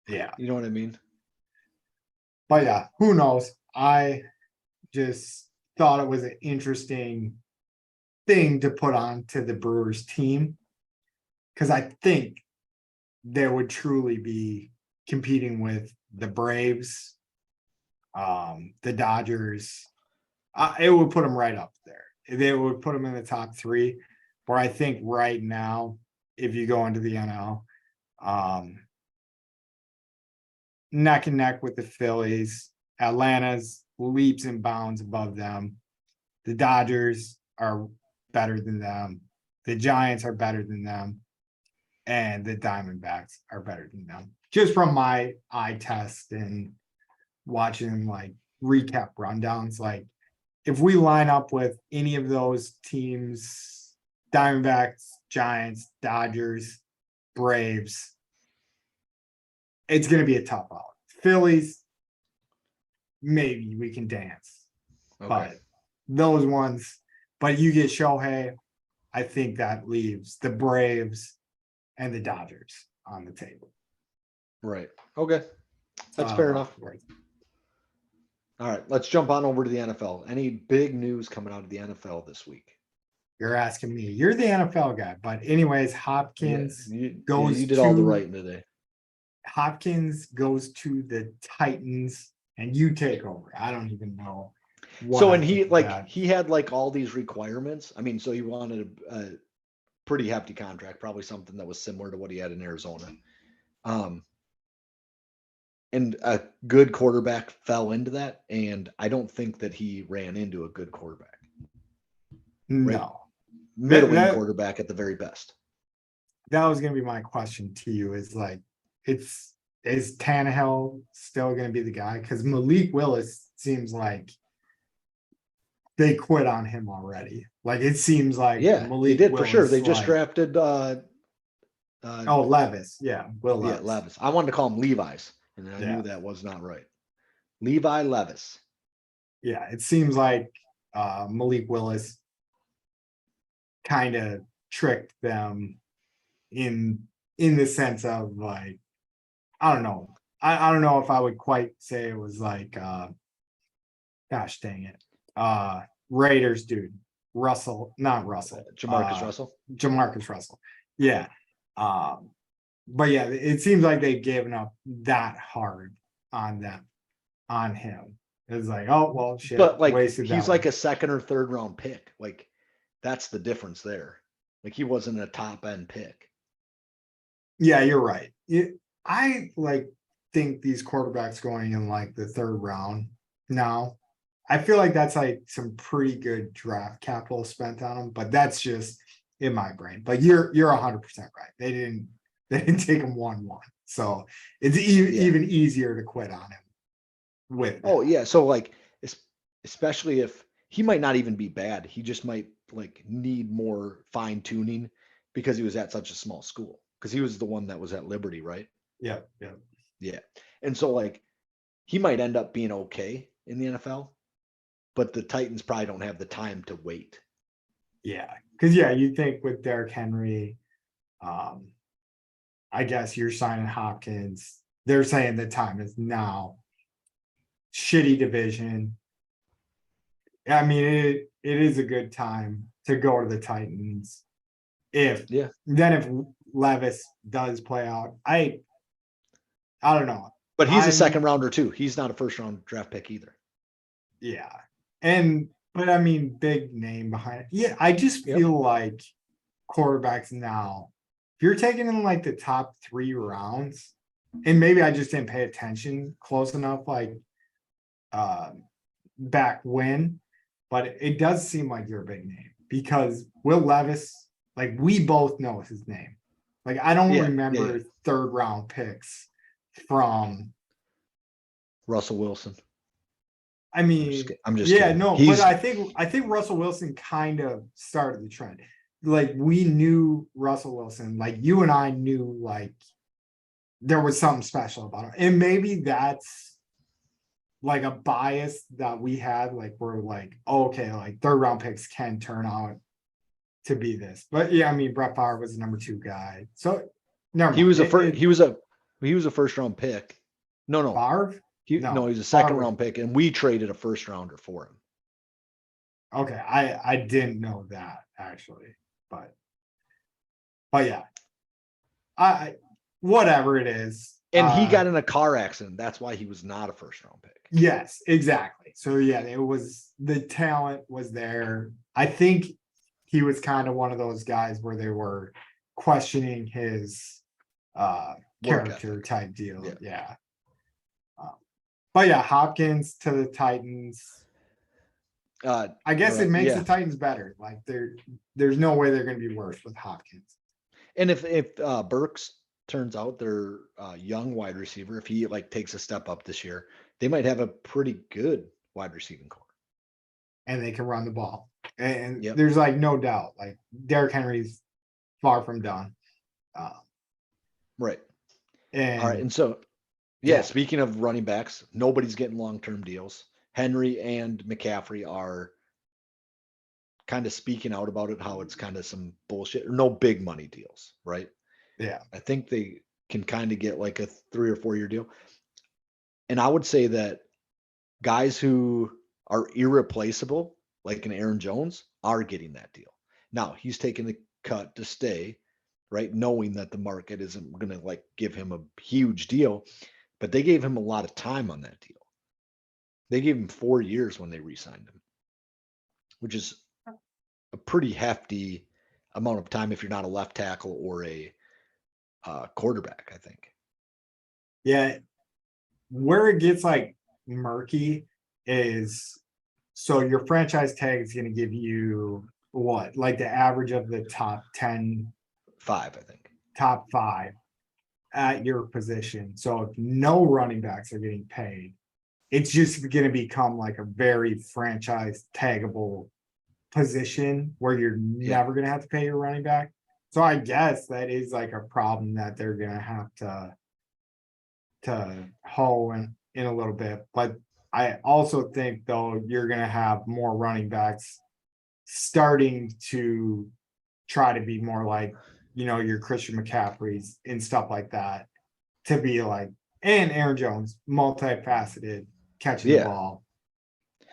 yeah. You know what I mean? But yeah, who knows? I just thought it was an interesting thing to put on to the Brewers team because I think they would truly be competing with the Braves, the Dodgers. It would put them right up there. They would put them in the top 3. Where I think right now, if you go into the NL, neck and neck with the Phillies, Atlanta's leaps and bounds above them. The Dodgers are better than them. The Giants are better than them. And the Diamondbacks are better than them. Just from my eye test and watching like recap rundowns, like if we line up with any of those teams, Diamondbacks, Giants, Dodgers, Braves, it's going to be a tough out. Phillies, maybe we can dance, Okay. but those ones, but you get Shohei, I think that leaves the Braves and the Dodgers on the table. Right. Okay. That's fair enough. All right. Let's jump on over to the NFL. Any big news coming out of the NFL this week? You're asking me. You're the NFL guy, but anyways, Hopkins goes you did to all the writing today. Hopkins goes to the Titans, and you take over. I don't even know. So, I and he think of like that. he had like all these requirements. I mean, so he wanted a pretty hefty contract, probably something that was similar to what he had in Arizona. And a good quarterback fell into that, and I don't think that he ran into a good quarterback. No, Middling quarterback at the very best. that was going to be my question to you. Is like, is Tannehill still going to be the guy? Because Malik Willis seems like they quit on him already. Like it seems like Malik they did Willis, for sure. They just drafted Levis. Yeah, Will Levis. Yeah, Levis. I wanted to call him Levi's, and I knew that was not right. Levi Levis. Yeah, it seems like Malik Willis kind of tricked them in the sense of like, I don't know. I don't know if I would quite say it was like gosh dang it. Raiders dude. Not Russell. Jamarcus Russell. Jamarcus Russell. Yeah. But yeah, it seems like they've given up that hard on him. It's like, oh well shit. But like wasted he's that like one. a second or third round pick. Like that's the difference there. Like he wasn't a top end pick. Yeah, you're right. I like think these quarterbacks going in like the third round now. I feel like that's like some pretty good draft capital spent on them, but that's just in my brain. But you're 100% right. They didn't take him 1-1, so it's even easier to quit on him with. Oh yeah. So like especially if he might not even be bad. He just might like need more fine tuning because he was at such a small school. Because he was the one that was at Liberty, right? Yeah. Yeah. And so like he might end up being okay in the NFL, but the Titans probably don't have the time to wait. Yeah, because you think with Derrick Henry, I guess you're signing Hopkins. They're saying the time is now. Shitty division. I mean, it is a good time to go to the Titans. If Levis does play out, I don't know. But he's a second rounder too. He's not a first round draft pick either. Yeah. But I mean, big name behind it. Yeah, I just feel like quarterbacks now, if you're taking in like the top 3 rounds, and maybe I just didn't pay attention close enough, like back when, but it does seem like you're a big name because Will Levis, like we both know his name. Like I don't remember third round picks from Russell Wilson. I mean, I'm just kidding. No, but I think Russell Wilson kind of started the trend. Like we knew Russell Wilson, like you and I knew like there was something special about him. And maybe that's like a bias that we had, like we're like, oh, okay, like third round picks can turn out to be this. But yeah, I mean Brett Favre was the number 2 guy. So never mind. He was a first round pick. No. Favre? He was a second round pick, and we traded a first rounder for him. Okay, I didn't know that actually, but yeah, I whatever it is. And he got in a car accident. That's why he was not a first round pick. Yes, exactly. So yeah, it was the talent was there. I think he was kind of one of those guys where they were questioning his character type deal. Yeah. But yeah, Hopkins to the Titans. I guess it makes the Titans better. Like there's no way they're going to be worse with Hopkins. And if Burks turns out their young wide receiver, if he like takes a step up this year, they might have a pretty good wide receiving core. And they can run the ball. And there's like no doubt, like Derrick Henry's far from done. Right. And all right. And so speaking of running backs, nobody's getting long-term deals. Henry and McCaffrey are kind of speaking out about it, how it's kind of some bullshit, no big money deals, right? Yeah. I think they can kind of get like a 3 or 4 year deal. And I would say that guys who are irreplaceable, like an Aaron Jones, are getting that deal. Now he's taking the cut to stay, right? Knowing that the market isn't going to like give him a huge deal. But they gave him a lot of time on that deal. They gave him 4 years when they re-signed him, which is a pretty hefty amount of time if you're not a left tackle or a quarterback, I think. Yeah. Where it gets like murky is so your franchise tag is going to give you what? Like the average of the top 10? 5, I think. Top 5. At your position. So if no running backs are getting paid, it's just going to become like a very franchise taggable position where you're never going to have to pay your running back. So I guess that is like a problem that they're going to have to hoe in a little bit. But I also think though, you're going to have more running backs starting to try to be more like, your Christian McCaffreys and stuff like that, to be like, And Aaron Jones, multifaceted, catching the Yeah. ball.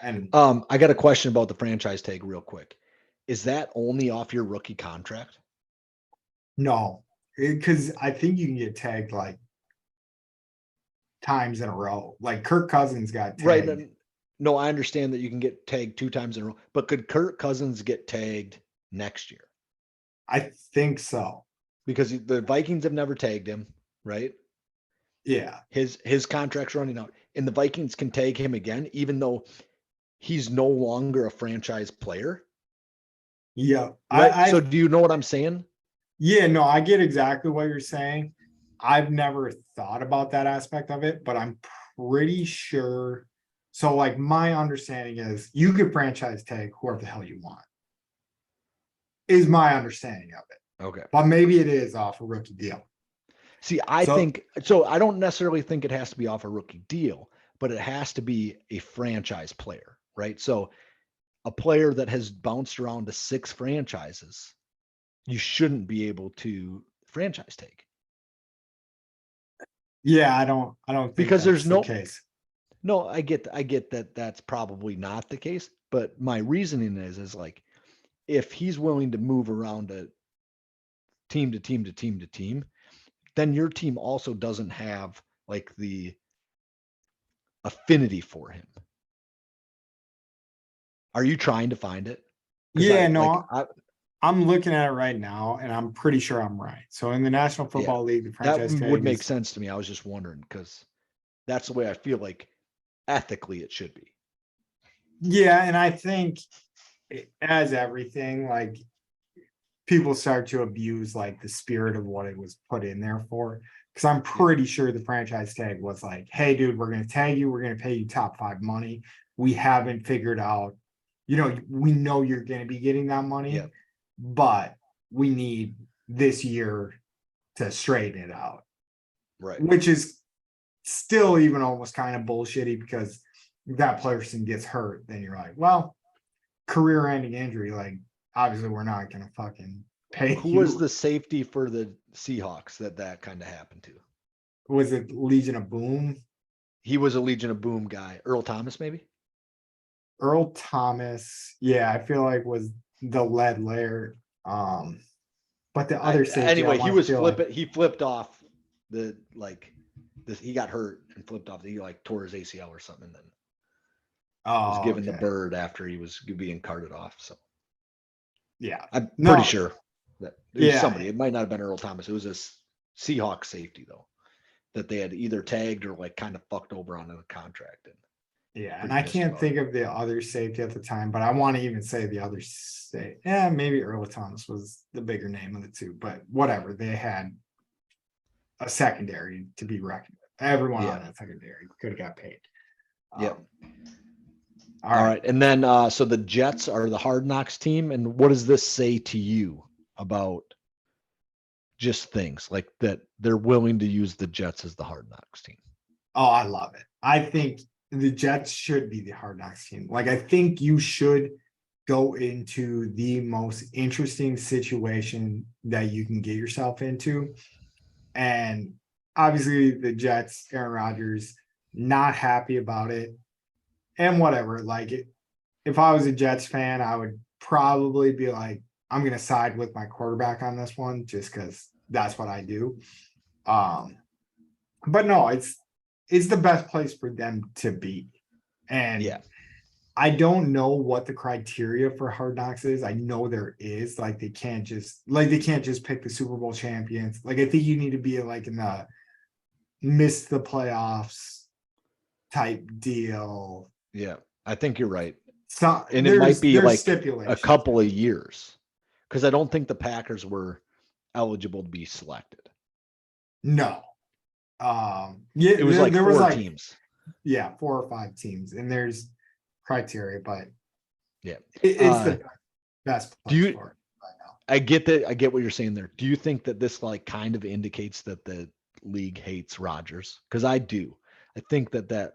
And I got a question about the franchise tag real quick. Is that only off your rookie contract? no, because I think you can get tagged like times in a row. Like Kirk Cousins got tagged. Right. No, I understand that you can get tagged 2 times in a row, but could Kirk Cousins get tagged next year? I think so. Because the Vikings have never tagged him, right? Yeah. His contract's running out, and the Vikings can tag him again, even though he's no longer a franchise player. Yeah. Right. So do you know what I'm saying? Yeah, no, I get exactly what you're saying. I've never thought about that aspect of it, but I'm pretty sure. So, like, my understanding is you could franchise tag whoever the hell you want, is my understanding of it. Okay. But maybe it is off a rookie deal. See, I So- think so. I don't necessarily think it has to be off a rookie deal, but it has to be a franchise player, right? So a player that has bounced around to 6 franchises, you shouldn't be able to franchise tag. Yeah, I don't think Because that's there's no- the case. No, I get that that's probably not the case, but my reasoning is like if he's willing to move around to team to team to team to team, then your team also doesn't have like the affinity for him. Are you trying to find it? 'Cause Yeah, no, I, I'm looking at it right now, and I'm pretty sure I'm right. So in the National Football League, the that franchise tag would make is- sense to me. I was just wondering because that's the way I feel like ethically it should be. Yeah, and I think as everything, like people start to abuse like the spirit of what it was put in there for. Because I'm pretty sure the franchise tag was like, hey, dude, we're gonna tag you, we're gonna pay you top 5 money. We haven't figured out, we know you're gonna be getting that money, Yeah. but we need this year to straighten it out. Right. Which is still even almost kind of bullshitty because if that person gets hurt, then you're like, well, career-ending injury, like obviously we're not gonna fucking pay Who you. was the safety for the Seahawks that kind of happened to? Was it Legion of Boom? He was a Legion of Boom guy. Earl Thomas, maybe? Earl Thomas, yeah, I feel like was the lead layer. But the other safety, Anyway, I he wanna was feel like- flipping. He flipped off he got hurt and flipped off. He like tore his ACL or something, and then was Oh, given the okay. bird after he was being carted off. So Yeah, I'm No. pretty sure that it was Yeah. somebody. It might not have been Earl Thomas. It was a Seahawks safety though that they had either tagged or like kind of fucked over on a contract. And yeah, and pretty I pissed can't about think of the other safety at the time, but I want to even say the other yeah, maybe Earl Thomas was the bigger name of the two, but whatever, they had a secondary to be reckoned with. Everyone Yeah. on that secondary could have got paid. Yep. All right. And then so the Jets are the Hard Knocks team, and what does this say to you about just things like that they're willing to use the Jets as the Hard Knocks team? Oh, I love it. I think the Jets should be the Hard Knocks team. Like, I think you should go into the most interesting situation that you can get yourself into. And obviously, the Jets, Aaron Rodgers, not happy about it. And whatever, like, if I was a Jets fan, I would probably be like, I'm going to side with my quarterback on this one just because that's what I do. But no, it's the best place for them to be. And Yeah. I don't know what the criteria for Hard Knocks is. I know there is, like, they can't just pick the Super Bowl champions. Like, I think you need to be like in the miss the playoffs type deal. Yeah, I think you're right. So, And it might be like a stipulations. couple of years because I don't think the Packers were eligible to be selected. No. Yeah, It was like there 4 was like, teams. yeah, 4 or 5 teams, and there's criteria, but Yeah. it's the best do you- place for it right now. I get that. I get what you're saying there. Do you think that this like kind of indicates that the league hates Rodgers? Because I do. I think that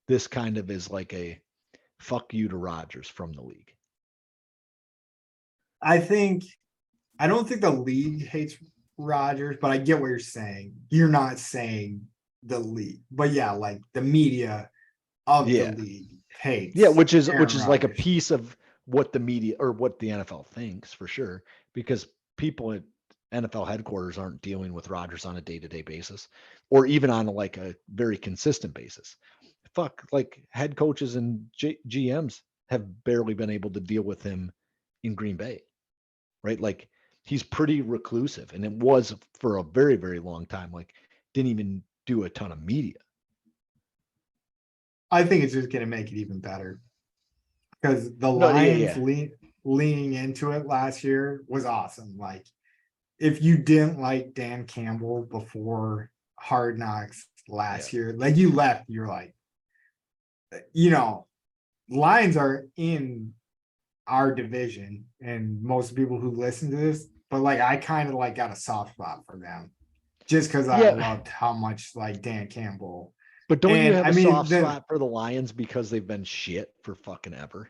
this kind of is like a fuck you to Rodgers from the league. I don't think the league hates Rodgers, but I get what you're saying. You're not saying the league. But yeah, like the media of the Yeah. league hates. Yeah, which is Aaron like a Rodgers. piece of what the media or what the NFL thinks for sure, because people at NFL headquarters aren't dealing with Rodgers on a day-to-day basis, or even on like a very consistent basis. Fuck, like head coaches and GMs have barely been able to deal with him in Green Bay, right? Like he's pretty reclusive, and it was for a very, very long time. Like didn't even do a ton of media. I think it's just going to make it even better because the No, Lions yeah. leaning into it last year was awesome. Like, if you didn't like Dan Campbell before Hard Knocks last year, like you left, you're like, Lions are in our division, and most people who listen to this, but like I kind of like got a soft spot for them just because I Yeah. loved how much like Dan Campbell. But don't you And have I a mean, soft spot for the Lions because they've been shit for fucking ever?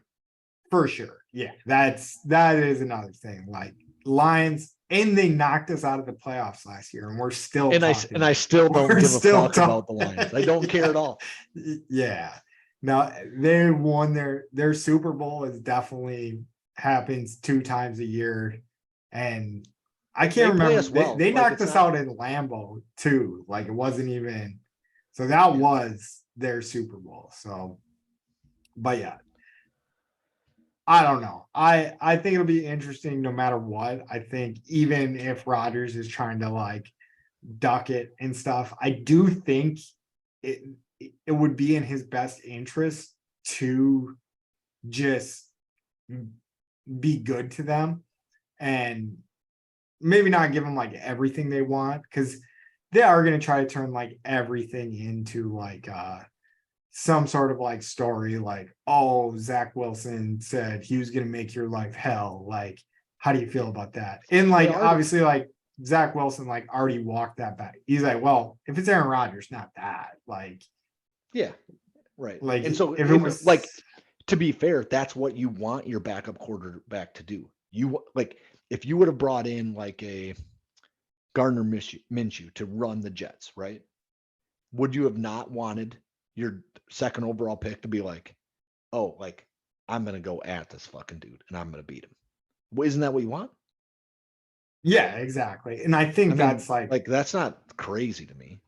for sure. Yeah, that is another thing. Like Lions, and they knocked us out of the playoffs last year, and we're still And talking. I still don't We're give a still fuck about the Lions. I don't care at all. Yeah. Now they won their Super Bowl is definitely happens 2 times a year. And I They can't play remember us well. they Like, knocked it's us not. out in Lambeau too. Like it wasn't even so that Yeah. was their Super Bowl. So but yeah, I don't know. I think it'll be interesting no matter what. I think even if Rodgers is trying to like duck it and stuff, I do think it it would be in his best interest to just be good to them and maybe not give them like everything they want because they are going to try to turn like everything into like some sort of like story like, oh, Zach Wilson said he was going to make your life hell. Like, how do you feel about that? And They like, already. obviously, like Zach Wilson, like already walked that back. He's like, well, if it's Aaron Rodgers, not that. Yeah. Right. Like And so if it was like, to be fair, that's what you want your backup quarterback to do. You like if you would have brought in like a Gardner Minshew to run the Jets, right? Would you have not wanted your second overall pick to be like, oh, like I'm gonna go at this fucking dude and I'm gonna beat him? Well, isn't that what you want? yeah, exactly. And I think I mean, that's like that's not crazy to me.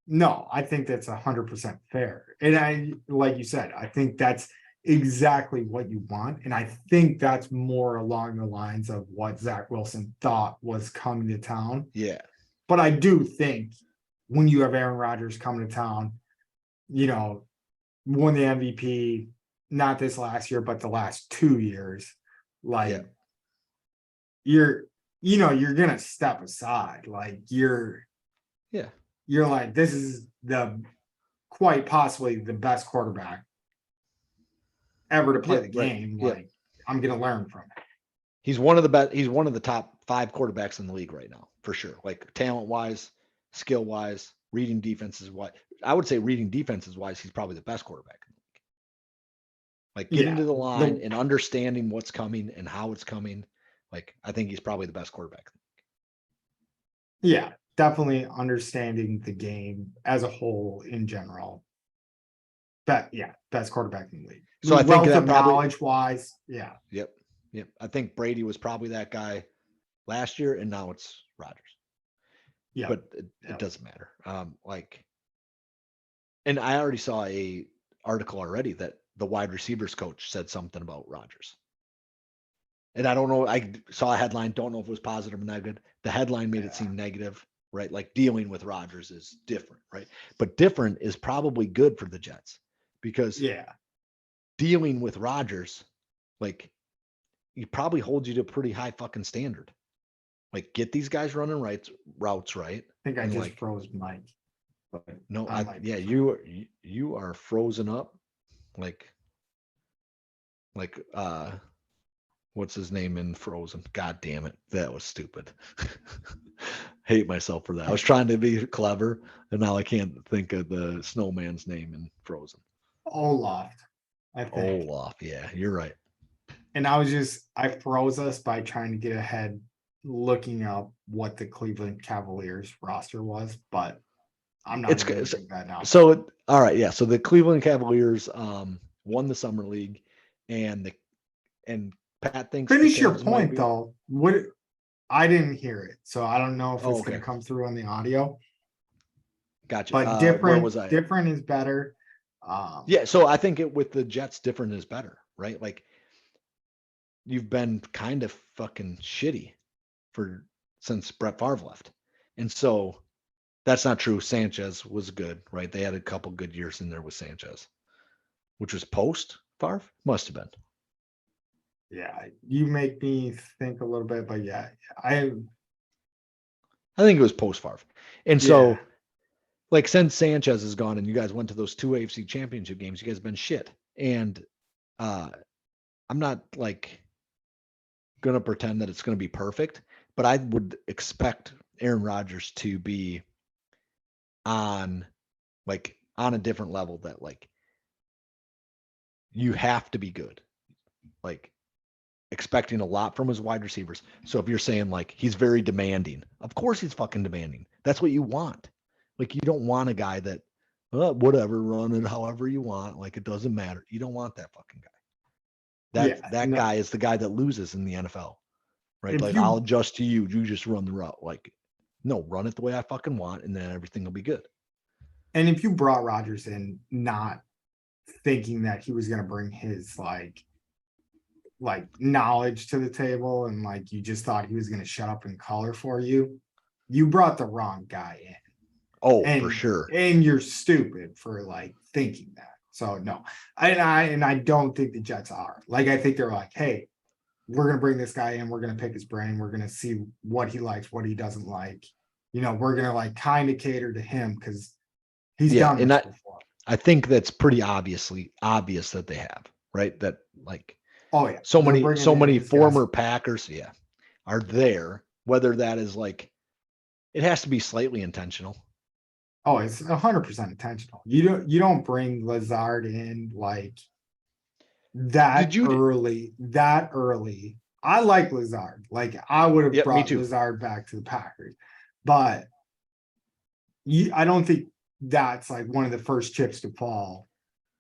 no, I think that's 100% fair. And I, like you said, I think that's exactly what you want. And I think that's more along the lines of what Zach Wilson thought was coming to town. Yeah. But I do think when you have Aaron Rodgers coming to town, won the MVP, not this last year, but the last 2 years, like you're gonna step aside. Like you're like, this is the quite possibly the best quarterback ever to play the game. Like I'm gonna learn from it. He's one of the best. He's one of the top 5 quarterbacks in the league right now, for sure. Like talent wise, skill wise, reading defenses wise. I would say reading defenses wise, he's probably the best quarterback in the league. Like getting to the line and understanding what's coming and how it's coming. Like I think he's probably the best quarterback. Yeah, definitely understanding the game as a whole in general. But yeah, best quarterback in the league. So I think that probably knowledge wise, yeah. Yep. I think Brady was probably that guy last year, and now it's Rodgers. Yeah, but it doesn't matter. And I already saw a article already that the wide receivers coach said something about Rodgers. And I don't know. I saw a headline. Don't know if it was positive or negative. The headline made it seem negative, right? Like dealing with Rodgers is different, right? But different is probably good for the Jets because dealing with Rodgers, like he probably holds you to a pretty high fucking standard. Like get these guys running routes right. I think I just froze Mike. But no, you are frozen up like what's his name in Frozen? God damn it. That was stupid. Hate myself for that. I was trying to be clever and now I can't think of the snowman's name in Frozen. Olaf. I think. Olaf, yeah, you're right. And I froze us by trying to get ahead looking up what the Cleveland Cavaliers roster was, but I'm not It's even gonna good. bring that now. So, all right. Yeah. So I'm not even gonna so, bring that now. so yeah. So the Cleveland Cavaliers won the summer league, and Pat thinks the Finish your Cavs might point be. though. What I didn't hear it, so I don't know if Oh, it's gonna okay. come through on the audio. Gotcha. But Where was I? different is better. Yeah. So I think with the Jets, different is better, right? Like you've been kind of fucking shitty since Brett Favre left, and so that's not true. Sanchez was good, right? They had a couple good years in there with Sanchez, which was post Favre, must have been. Yeah, you make me think a little bit, but yeah, I I think it was post Favre, and yeah. so like since Sanchez is gone, and you guys went to those 2 AFC Championship games, you guys have been shit, and I'm not like gonna pretend that it's gonna be perfect, but I would expect Aaron Rodgers to be on on a different level, that like you have to be good, like expecting a lot from his wide receivers. So if you're saying like he's very demanding, of course he's fucking demanding. That's what you want. Like you don't want a guy that whatever, run it however you want, like it doesn't matter. You don't want that fucking guy. Yeah, That no, guy is the guy that loses in the NFL, right? if Like I'll you adjust to you, you just run the route. Like no, run it the way I fucking want, and then everything will be good. and if you brought Rodgers in not thinking that he was gonna bring his like knowledge to the table and like you just thought he was gonna shut up and color for you, you brought the wrong guy in. Oh, for And sure. you're stupid for like thinking that. So no, I don't think the Jets are. Like I think they're like, hey, we're gonna bring this guy in, we're gonna pick his brain, we're gonna see what he likes, what he doesn't like. We're gonna like kind of cater to him because he's Yeah, done and this before. I think that's pretty obvious that they have, right? That like Oh yeah, so they're many bringing in his guys. former Packers, yeah, are there. Whether that is like, it has to be slightly intentional. Oh, it's 100% intentional. You don't bring Lazard in like Did you? that early. I like Lazard. Like I would have Yep, me brought too. Lazard back to the Packers, but I don't think that's like one of the first chips to fall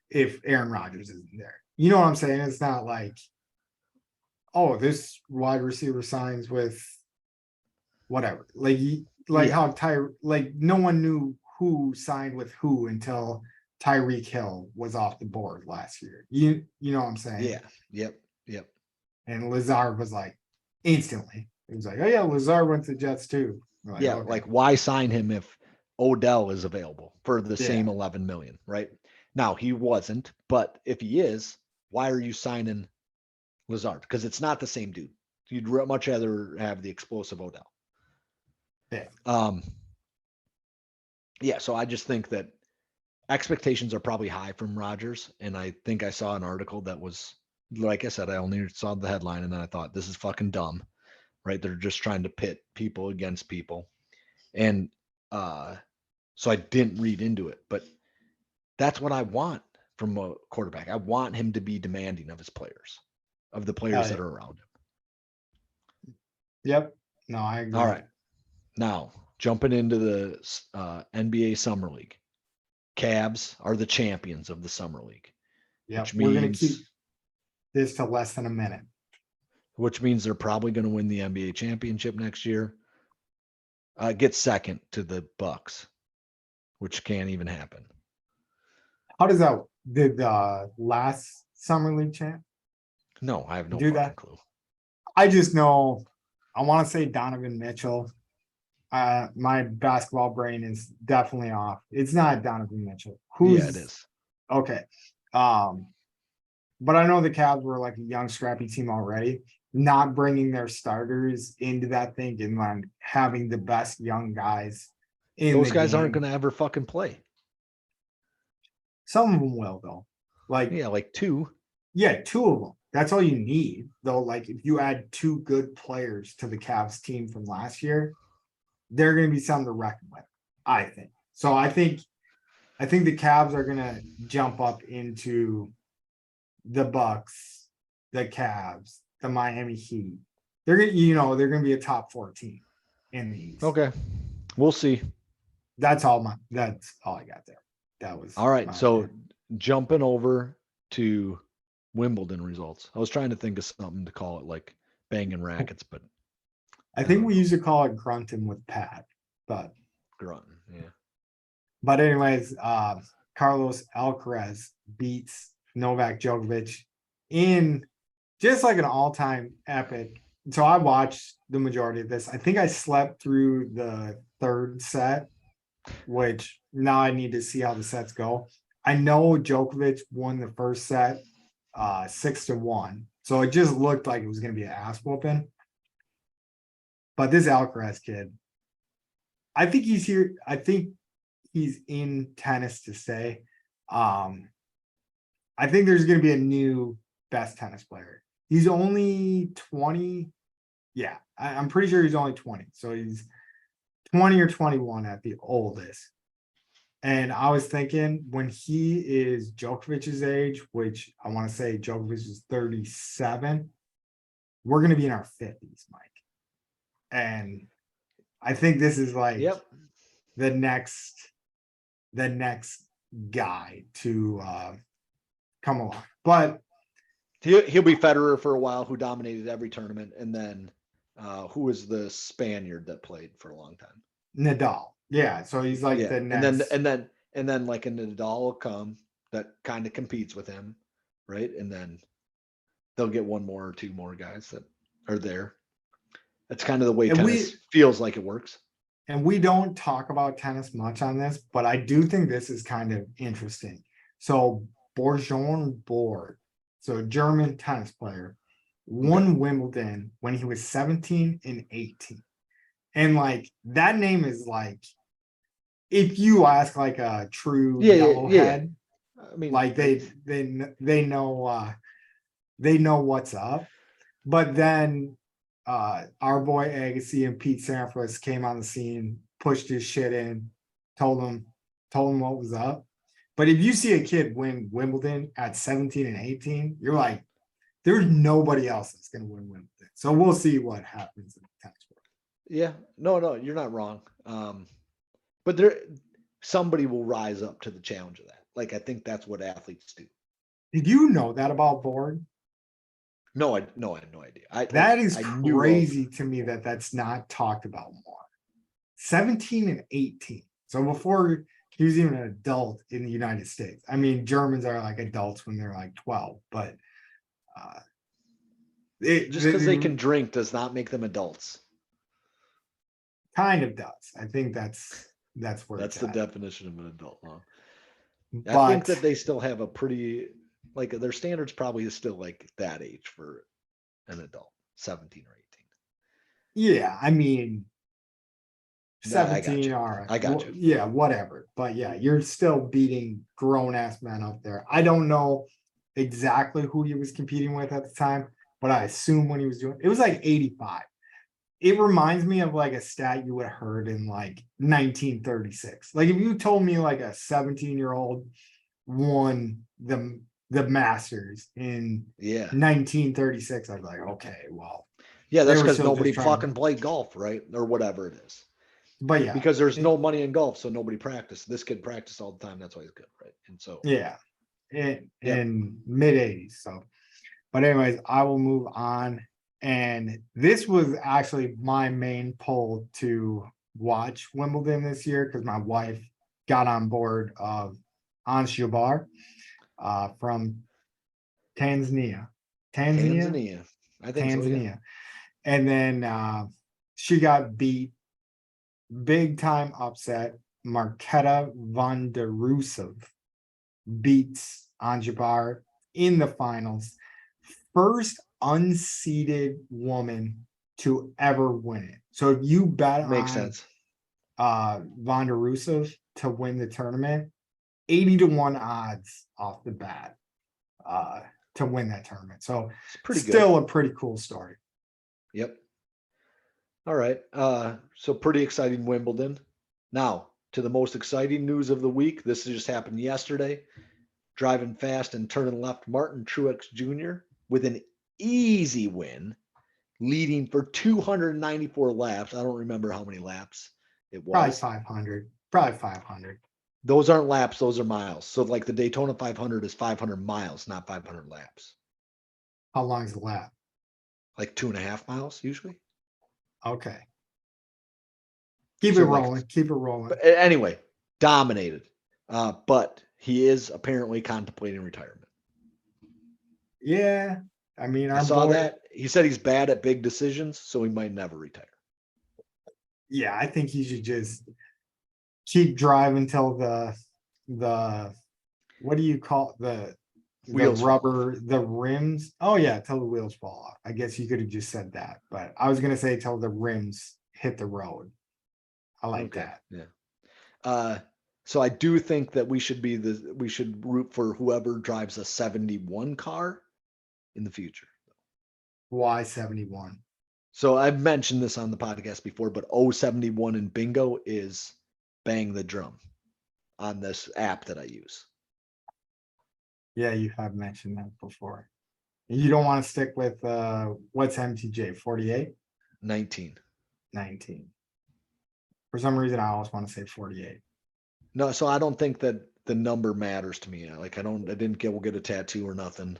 if Aaron Rodgers isn't there. You know what I'm saying? It's not like, oh, this wide receiver signs with whatever. Like Yeah, how like no one knew who signed with who until Tyreek Hill was off the board last year. You know what I'm saying? yeah, yep. And Lazard was like instantly. It was like, oh yeah, Lazard went to Jets too. We're like, Yeah, okay. like why sign him if Odell is available for the Yeah. same 11 million, right? Now he wasn't, but if he is, why are you signing Lazard? Because it's not the same dude. You'd much rather have the explosive Odell. Yeah. Yeah, so I just think that expectations are probably high from Rodgers, and I think I saw an article that was, like I said, I only saw the headline and then I thought this is fucking dumb, right? They're just trying to pit people against people, and so I didn't read into it, but that's what I want from a quarterback. I want him to be demanding of his players, of the players that are around him. Yep. No, I agree. All right, now jumping into the NBA Summer League. Cavs are the champions of the Summer League. Yeah, which we're gonna means keep this to less than a minute. which means they're probably going to win the NBA championship next year. Get second to the Bucks, which can't even happen. How does that did the last summer league champ No, I have no do fucking that? clue. I just know I want to say Donovan Mitchell. My basketball brain is definitely off. It's not Donovan Mitchell. Yeah, it is. Okay. But I know the Cavs were like a young, scrappy team already. Not bringing their starters into that thing and like having the best young guys in Those the guys aren't game. going to ever fucking play. Some of them will though. Like Yeah, like two. yeah, two of them. That's all you need though. Like if you add two good players to the Cavs team from last year, they're going to be something to reckon with. I think so. I think the Cavs are going to jump up into the Bucks, the Cavs, the Miami Heat. They're going to be a top 4 team in the East. Okay, we'll see. that's all I got there. That was All right. my So opinion. jumping over to Wimbledon results. I was trying to think of something to call it like banging rackets, but I I think don't we know. used to call it grunting with Pat, but Grunting. Yeah. anyways, Carlos Alcaraz beats Novak Djokovic in just like an all-time epic. So I watched the majority of this. I think I slept through the third set, which now I need to see how the sets go. I know Djokovic won the first set 6-1. So it just looked like it was going to be an ass whooping. But this Alcaraz kid, I think he's here. I think he's in tennis to stay. I think there's going to be a new best tennis player. He's only 20. Yeah, I'm pretty sure he's only 20. So he's 20 or 21 at the oldest. And I was thinking when he is Djokovic's age, which I want to say Djokovic is 37, we're going to be in our 50s, Mike. And I think this is like Yep. the next guy to come along. But He'll be Federer for a while, who dominated every tournament, and then who was the Spaniard that played for a long time? Nadal, yeah. So he's like the next, and then like a Nadal will come that kind of competes with him, right? And then they'll get one more or two more guys that are there. That's kind of the way And tennis feels like it works. And we don't talk about tennis much on this, but I do think this is kind of interesting. So Bjorn Borg, so German tennis player, won Wimbledon when he was 17 and 18. And like that name is like, if you ask like a true yellowhead, I mean, like they know what's up. But then our boy Agassi and Pete Sampras came on the scene, pushed his shit in, told him what was up. But if you see a kid win Wimbledon at 17 and 18, you're like, there's nobody else that's going to win Wimbledon. So we'll see what happens in the tennis world. Yeah, no, you're not wrong. But somebody will rise up to the challenge of that. Like I think that's what athletes do. Did you know that about Borg? No, I had no idea. That is crazy to me that that's not talked about more. 17 and 18. So before he was even an adult in the United States. I mean, Germans are like adults when they're like 12, but just because they can drink does not make them adults. Kind of does. I think that's where that's the definition of an adult, huh? But I think that they still have a pretty like their standards probably is still like that age for an adult, 17 or 18. Yeah, I mean 17 I got you. Yeah, whatever. But yeah, you're still beating grown ass men up there. I don't know exactly who he was competing with at the time, but I assume when he was doing it was like 85. It reminds me of like a stat you would have heard in like 1936. Like if you told me like a 17-year-old won the Masters in 1936, I'd be like, okay, well. Yeah, that's because nobody fucking played golf, right? Or whatever it is. But yeah. Because there's no money in golf, so nobody practiced. This kid practiced all the time. That's why he's good, right? And so yeah. In mid-80s. So but anyways, I will move on. And this was actually my main pull to watch Wimbledon this year because my wife got on board of Ons Jabeur from Tanzania. I think Tanzania. so, yeah. And then she got beat big time upset. Marketa Vondrousova beats Ons Jabeur in the finals. First unseeded woman to ever win it. So if you bet on Vondrousova to win the tournament, 80-1 odds off the bat to win that tournament. So it's still a pretty cool story. Yep. All right. So pretty exciting Wimbledon. Now to the most exciting news of the week. This just happened yesterday. Driving fast and turning left, Martin Truex Jr. with an easy win, leading for 294 laps. I don't remember how many laps it was. Probably 500. Probably 500. Those aren't laps, those are miles. So like the Daytona 500 is 500 miles, not 500 laps. How long is the lap? Like 2.5 miles usually. Okay. Keep So it like, rolling. Keep it rolling. but anyway, dominated. But he is apparently contemplating retirement. Yeah. I mean, I our saw boy. that. He said he's bad at big decisions, so he might never retire. Yeah, I think he should just keep driving till the what do you call the Wheels fall off. rubber, the rims? Oh yeah, till the wheels fall off. I guess you could have just said that, but I was gonna say till the rims hit the road. I like that. Yeah. So I do think that we should root for whoever drives a 71 car in the future. Why 71? So I've mentioned this on the podcast before, but 071 in bingo is bang the drum on this app that I use. Yeah, you have mentioned that before. You don't want to stick with what's MTJ 48? 19. 19. For some reason, I always want to say 48. No, so I don't think that the number matters to me. Like I didn't get a tattoo or nothing.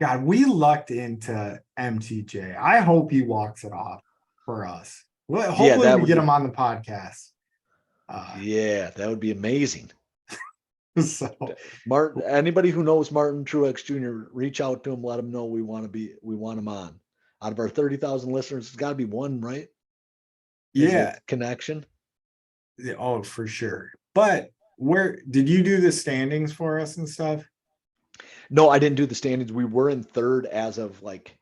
God, we lucked into MTJ. I hope he walks it off for us. Well, hopefully that we would get be- him on the podcast. Yeah, that would be amazing. So Martin, anybody who knows Martin Truex Jr., reach out to him, let him know we want him on. Out of our 30,000 listeners, it's got to be one, right? Maybe yeah, a connection. oh for sure. But where did you do the standings for us and stuff? No, I didn't do the standings. We were in third as of like.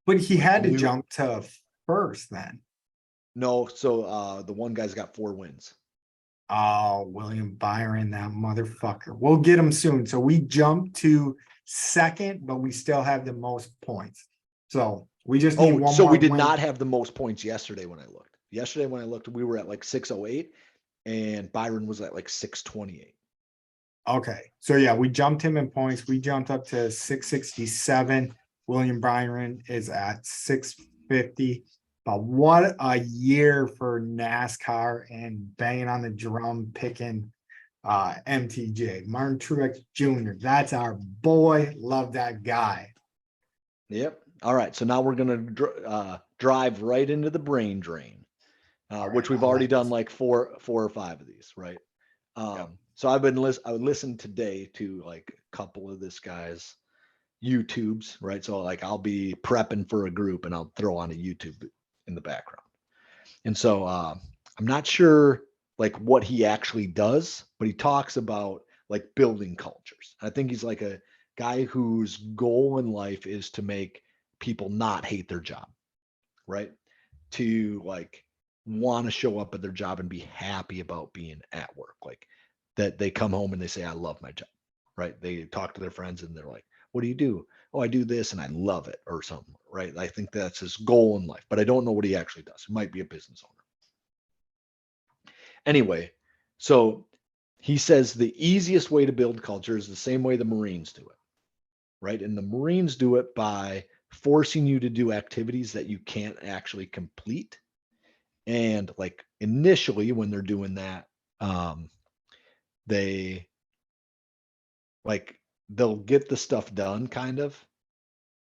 But he had to new- jump to first then. No, so the one guy's got 4 wins. Oh, William Byron, that motherfucker. We'll get him soon. So we jumped to second, but we still have the most points. So we just need one so more we did win. not have the most points yesterday when I looked. Yesterday when I looked, we were at like 608 and Byron was at like 628. Okay, so yeah, we jumped him in points. We jumped up to 667. William Byron is at 650. But what a year for NASCAR and banging on the drum, picking MTJ, Martin Truex Jr. That's our boy. Love that guy. Yep. All right. So now we're going to drive right into the brain drain, which right, we've I already like done this. like four or 5 of these, right? Yep. So I would listen today to like a couple of this guy's YouTubes, right? So like I'll be prepping for a group and I'll throw on a YouTube in the background. And so I'm not sure like what he actually does, but he talks about like building cultures. I think he's like a guy whose goal in life is to make people not hate their job, right? To like want to show up at their job and be happy about being at work. Like that they come home and they say, I love my job, right? They talk to their friends and they're like, what do you do? Oh, I do this and I love it or something, right? I think that's his goal in life, but I don't know what he actually does. He might be a business owner. Anyway, so he says the easiest way to build culture is the same way the Marines do it, right? And the Marines do it by forcing you to do activities that you can't actually complete. And like initially when they're doing that, they like they'll get the stuff done kind of,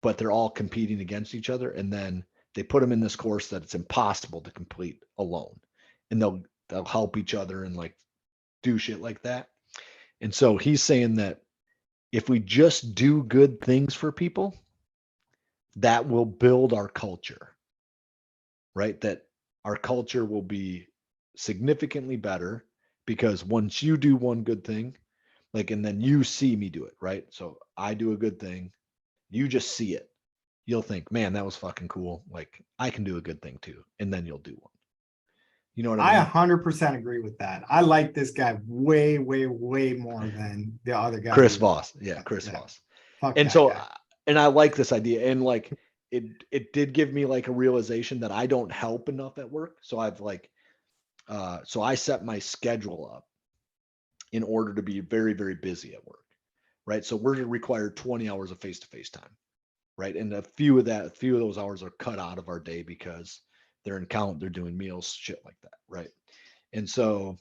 but they're all competing against each other. And then they put them in this course that it's impossible to complete alone. And they'll help each other and like do shit like that. And so he's saying that if we just do good things for people, that will build our culture, right? That our culture will be significantly better because once you do one good thing, like, and then you see me do it, right? So I do a good thing, you just see it. You'll think, man, that was fucking cool. Like I can do a good thing too. And then you'll do one. You know what I I mean? 100% agree with that. I like this guy way, way, way more than the other guy. Chris Voss. Yeah, Chris Yeah. Voss. Fuck And that so, guy. and I like this idea. And like, it did give me like a realization that I don't help enough at work. So I've like, so I set my schedule up in order to be very, very busy at work. Right. So we're required 20 hours of face-to-face time. Right. And a few of those hours are cut out of our day because they're in count, they're doing meals, shit like that. Right. And so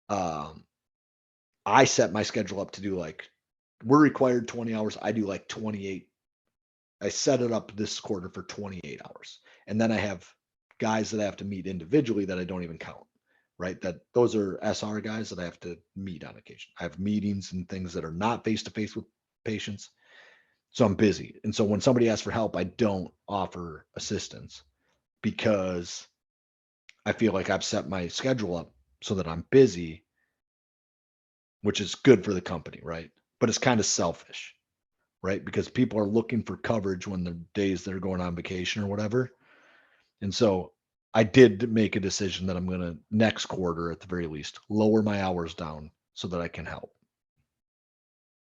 I set my schedule up to do like, we're required 20 hours. I do like 28. I set it up this quarter for 28 hours. And then I have guys that I have to meet individually that I don't even count, right? That those are SR guys that I have to meet on occasion. I have meetings and things that are not face-to-face with patients. So I'm busy. And so when somebody asks for help, I don't offer assistance because I feel like I've set my schedule up so that I'm busy, which is good for the company, right? But it's kind of selfish, right? Because people are looking for coverage when the days they're going on vacation or whatever. And so I did make a decision that I'm going to next quarter at the very least lower my hours down so that I can help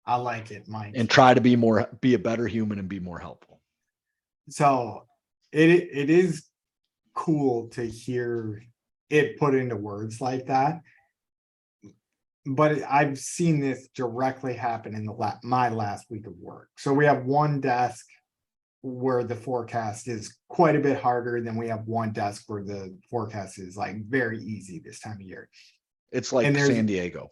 I like it, Mike. and try to be a better human and be more helpful. So it is cool to hear it put into words like that. But I've seen this directly happen in my last week of work. So we have one desk where the forecast is quite a bit harder than we have one desk where the forecast is like very easy this time of year. It's like San Diego.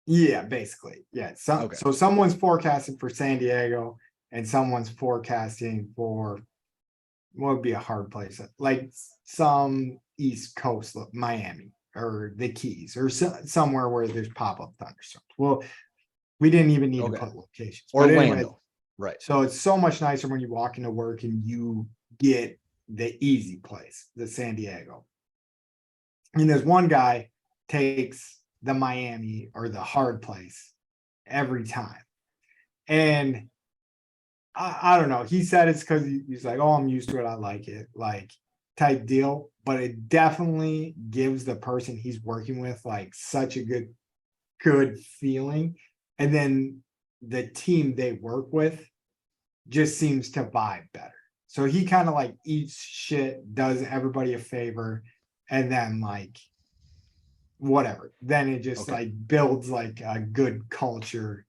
Yeah, basically. Yeah. So someone's forecasting for San Diego and someone's forecasting for what would be a hard place, like some East Coast, Miami or the Keys or somewhere where there's pop-up thunderstorms. Well, we didn't even need to put locations. Orlando. But anyway, right. So it's so much nicer when you walk into work and you get the easy place, the San Diego. And there's one guy takes the Miami or the hard place every time. And I don't know. He said it's because he's like, oh, I'm used to it. I like it, like type deal. But it definitely gives the person he's working with like such a good feeling. And then the team they work with just seems to vibe better. So he kind of like eats shit, does everybody a favor, and then like whatever. Then it just like builds like a good culture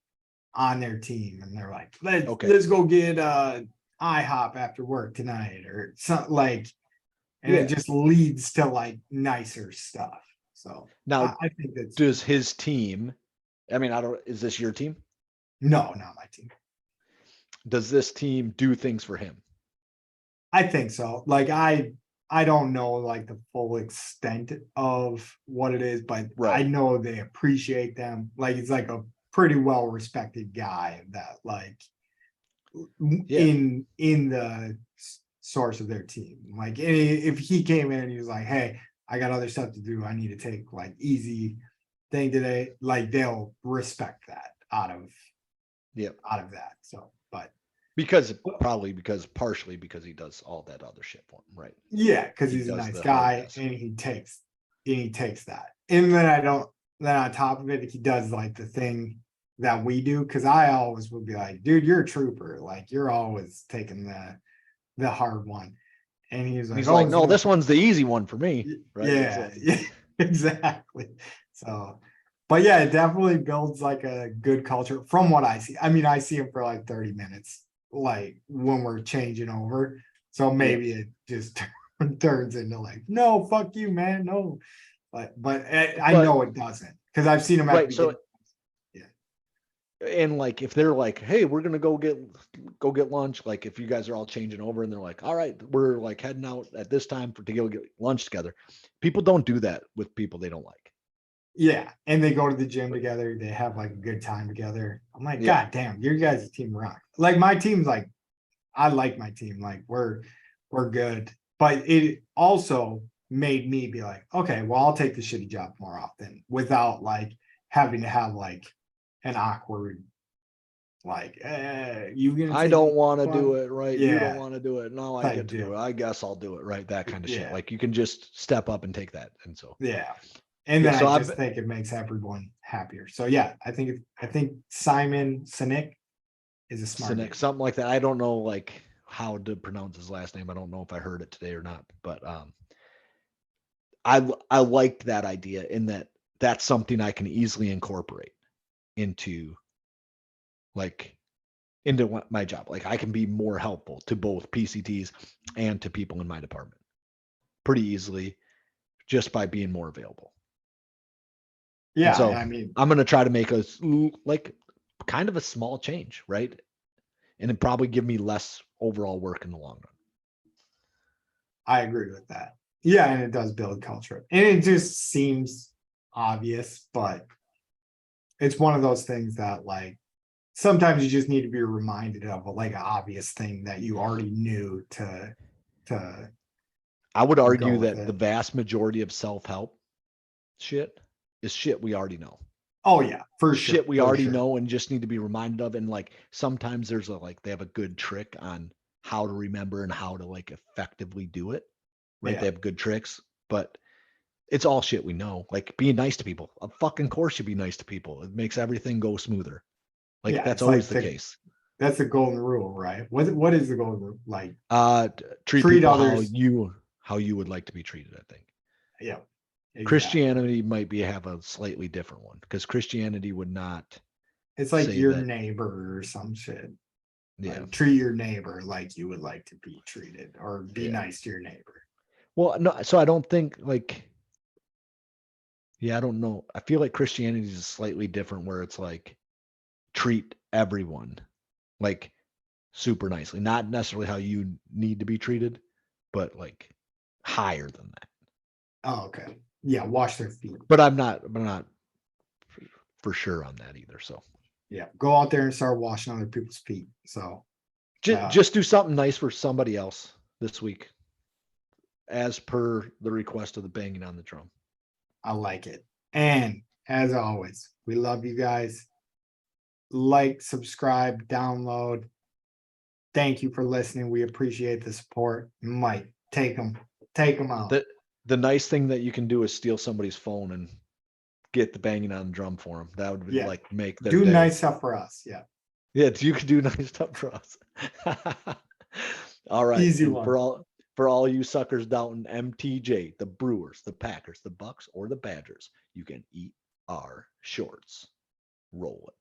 on their team, and they're like, let's go get IHOP after work tonight or something like, and it just leads to like nicer stuff. So now I think that's does his team. I mean, is this your team? No, not my team. Does this team do things for him? I think so. Like I don't know like the full extent of what it is, but I know they appreciate them. Like it's like a pretty well respected guy that like in the source of their team. Like if he came in and he was like, hey, I got other stuff to do, I need to take like easy thing today, like they'll respect that out of that. So but partially because he does all that other shit for him, right? Yeah, because he's a nice guy and he takes that. And then on top of it, he does like the thing that we do, because I always would be like, dude, you're a trooper. Like you're always taking the hard one. And he's like, no, this one's the easy one for me. Right? Yeah, yeah, exactly. So but yeah, it definitely builds like a good culture from what I see. I mean, I see him for like 30 minutes, like when we're changing over. So maybe it just turns into like, no, fuck you, man. No. But I know it doesn't, because I've seen him at the beginning. And like if they're like, hey, we're gonna go get lunch, like if you guys are all changing over and they're like, all right, we're like heading out at this time to go get lunch together. People don't do that with people they don't like. Yeah, and they go to the gym together, they have like a good time together. I'm like, God damn, your guys' team rock. Like my team's like, I like my team, like we're good. But it also made me be like, okay, well, I'll take the shitty job more often without like having to have like an awkward like I don't want to do it, right? Yeah. You don't want to do it. No, I get to do it. I guess I'll do it, right? That kind of shit. Like you can just step up and take that. And so and then I just think it makes everyone happier. So yeah, I think Simon Sinek is a smart Sinek, something like that. I don't know like how to pronounce his last name. I don't know if I heard it today or not, but I liked that idea in that that's something I can easily incorporate into my job. Like I can be more helpful to both PCTs and to people in my department pretty easily just by being more available. Yeah, so I mean, I'm going to try to make like kind of a small change, right? And it probably give me less overall work in the long run. I agree with that. Yeah, and it does build culture. And it just seems obvious, but it's one of those things that like sometimes you just need to be reminded of like an obvious thing that you already knew to I would go argue with that the it. vast majority of self-help shit is shit we already know. Oh yeah, for sure. Shit we for already sure. know and just need to be reminded of. And like sometimes there's like they have a good trick on how to remember and how to like effectively do it. Right. Yeah. They have good tricks, but it's all shit we know. Like being nice to people. Of fucking course you be nice to people. It makes everything go smoother. Like Yeah, that's it's like always the case. That's the golden rule, right? What is the golden rule? Like Treat treat people others. how you would like to be treated, I think. Yeah. Exactly. Christianity might have a slightly different one because Christianity would not It's like say your that. neighbor or some shit. Yeah. Like, treat your neighbor like you would like to be treated, or be Yeah. nice to your neighbor. Well, no, so I don't think like, yeah, I don't know. I feel like Christianity is slightly different where it's like treat everyone like super nicely, not necessarily how you need to be treated, but like higher than that. Oh, okay. Yeah, wash their feet. But I'm not for sure on that either. So Yeah, go out there and start washing other people's feet. So just do something nice for somebody else this week, as per the request of the banging on the drum. I like it. And as always, we love you guys. Like, subscribe, download. Thank you for listening. We appreciate the support. Mike, take them out. The nice thing that you can do is steal somebody's phone and get the banging on the drum for them. That would like make their do day. nice stuff for us. Yeah. Yeah, you can do nice stuff for us. All right. Easy and one. for all you suckers doubting MTJ, the Brewers, the Packers, the Bucks, or the Badgers, you can eat our shorts. Roll it.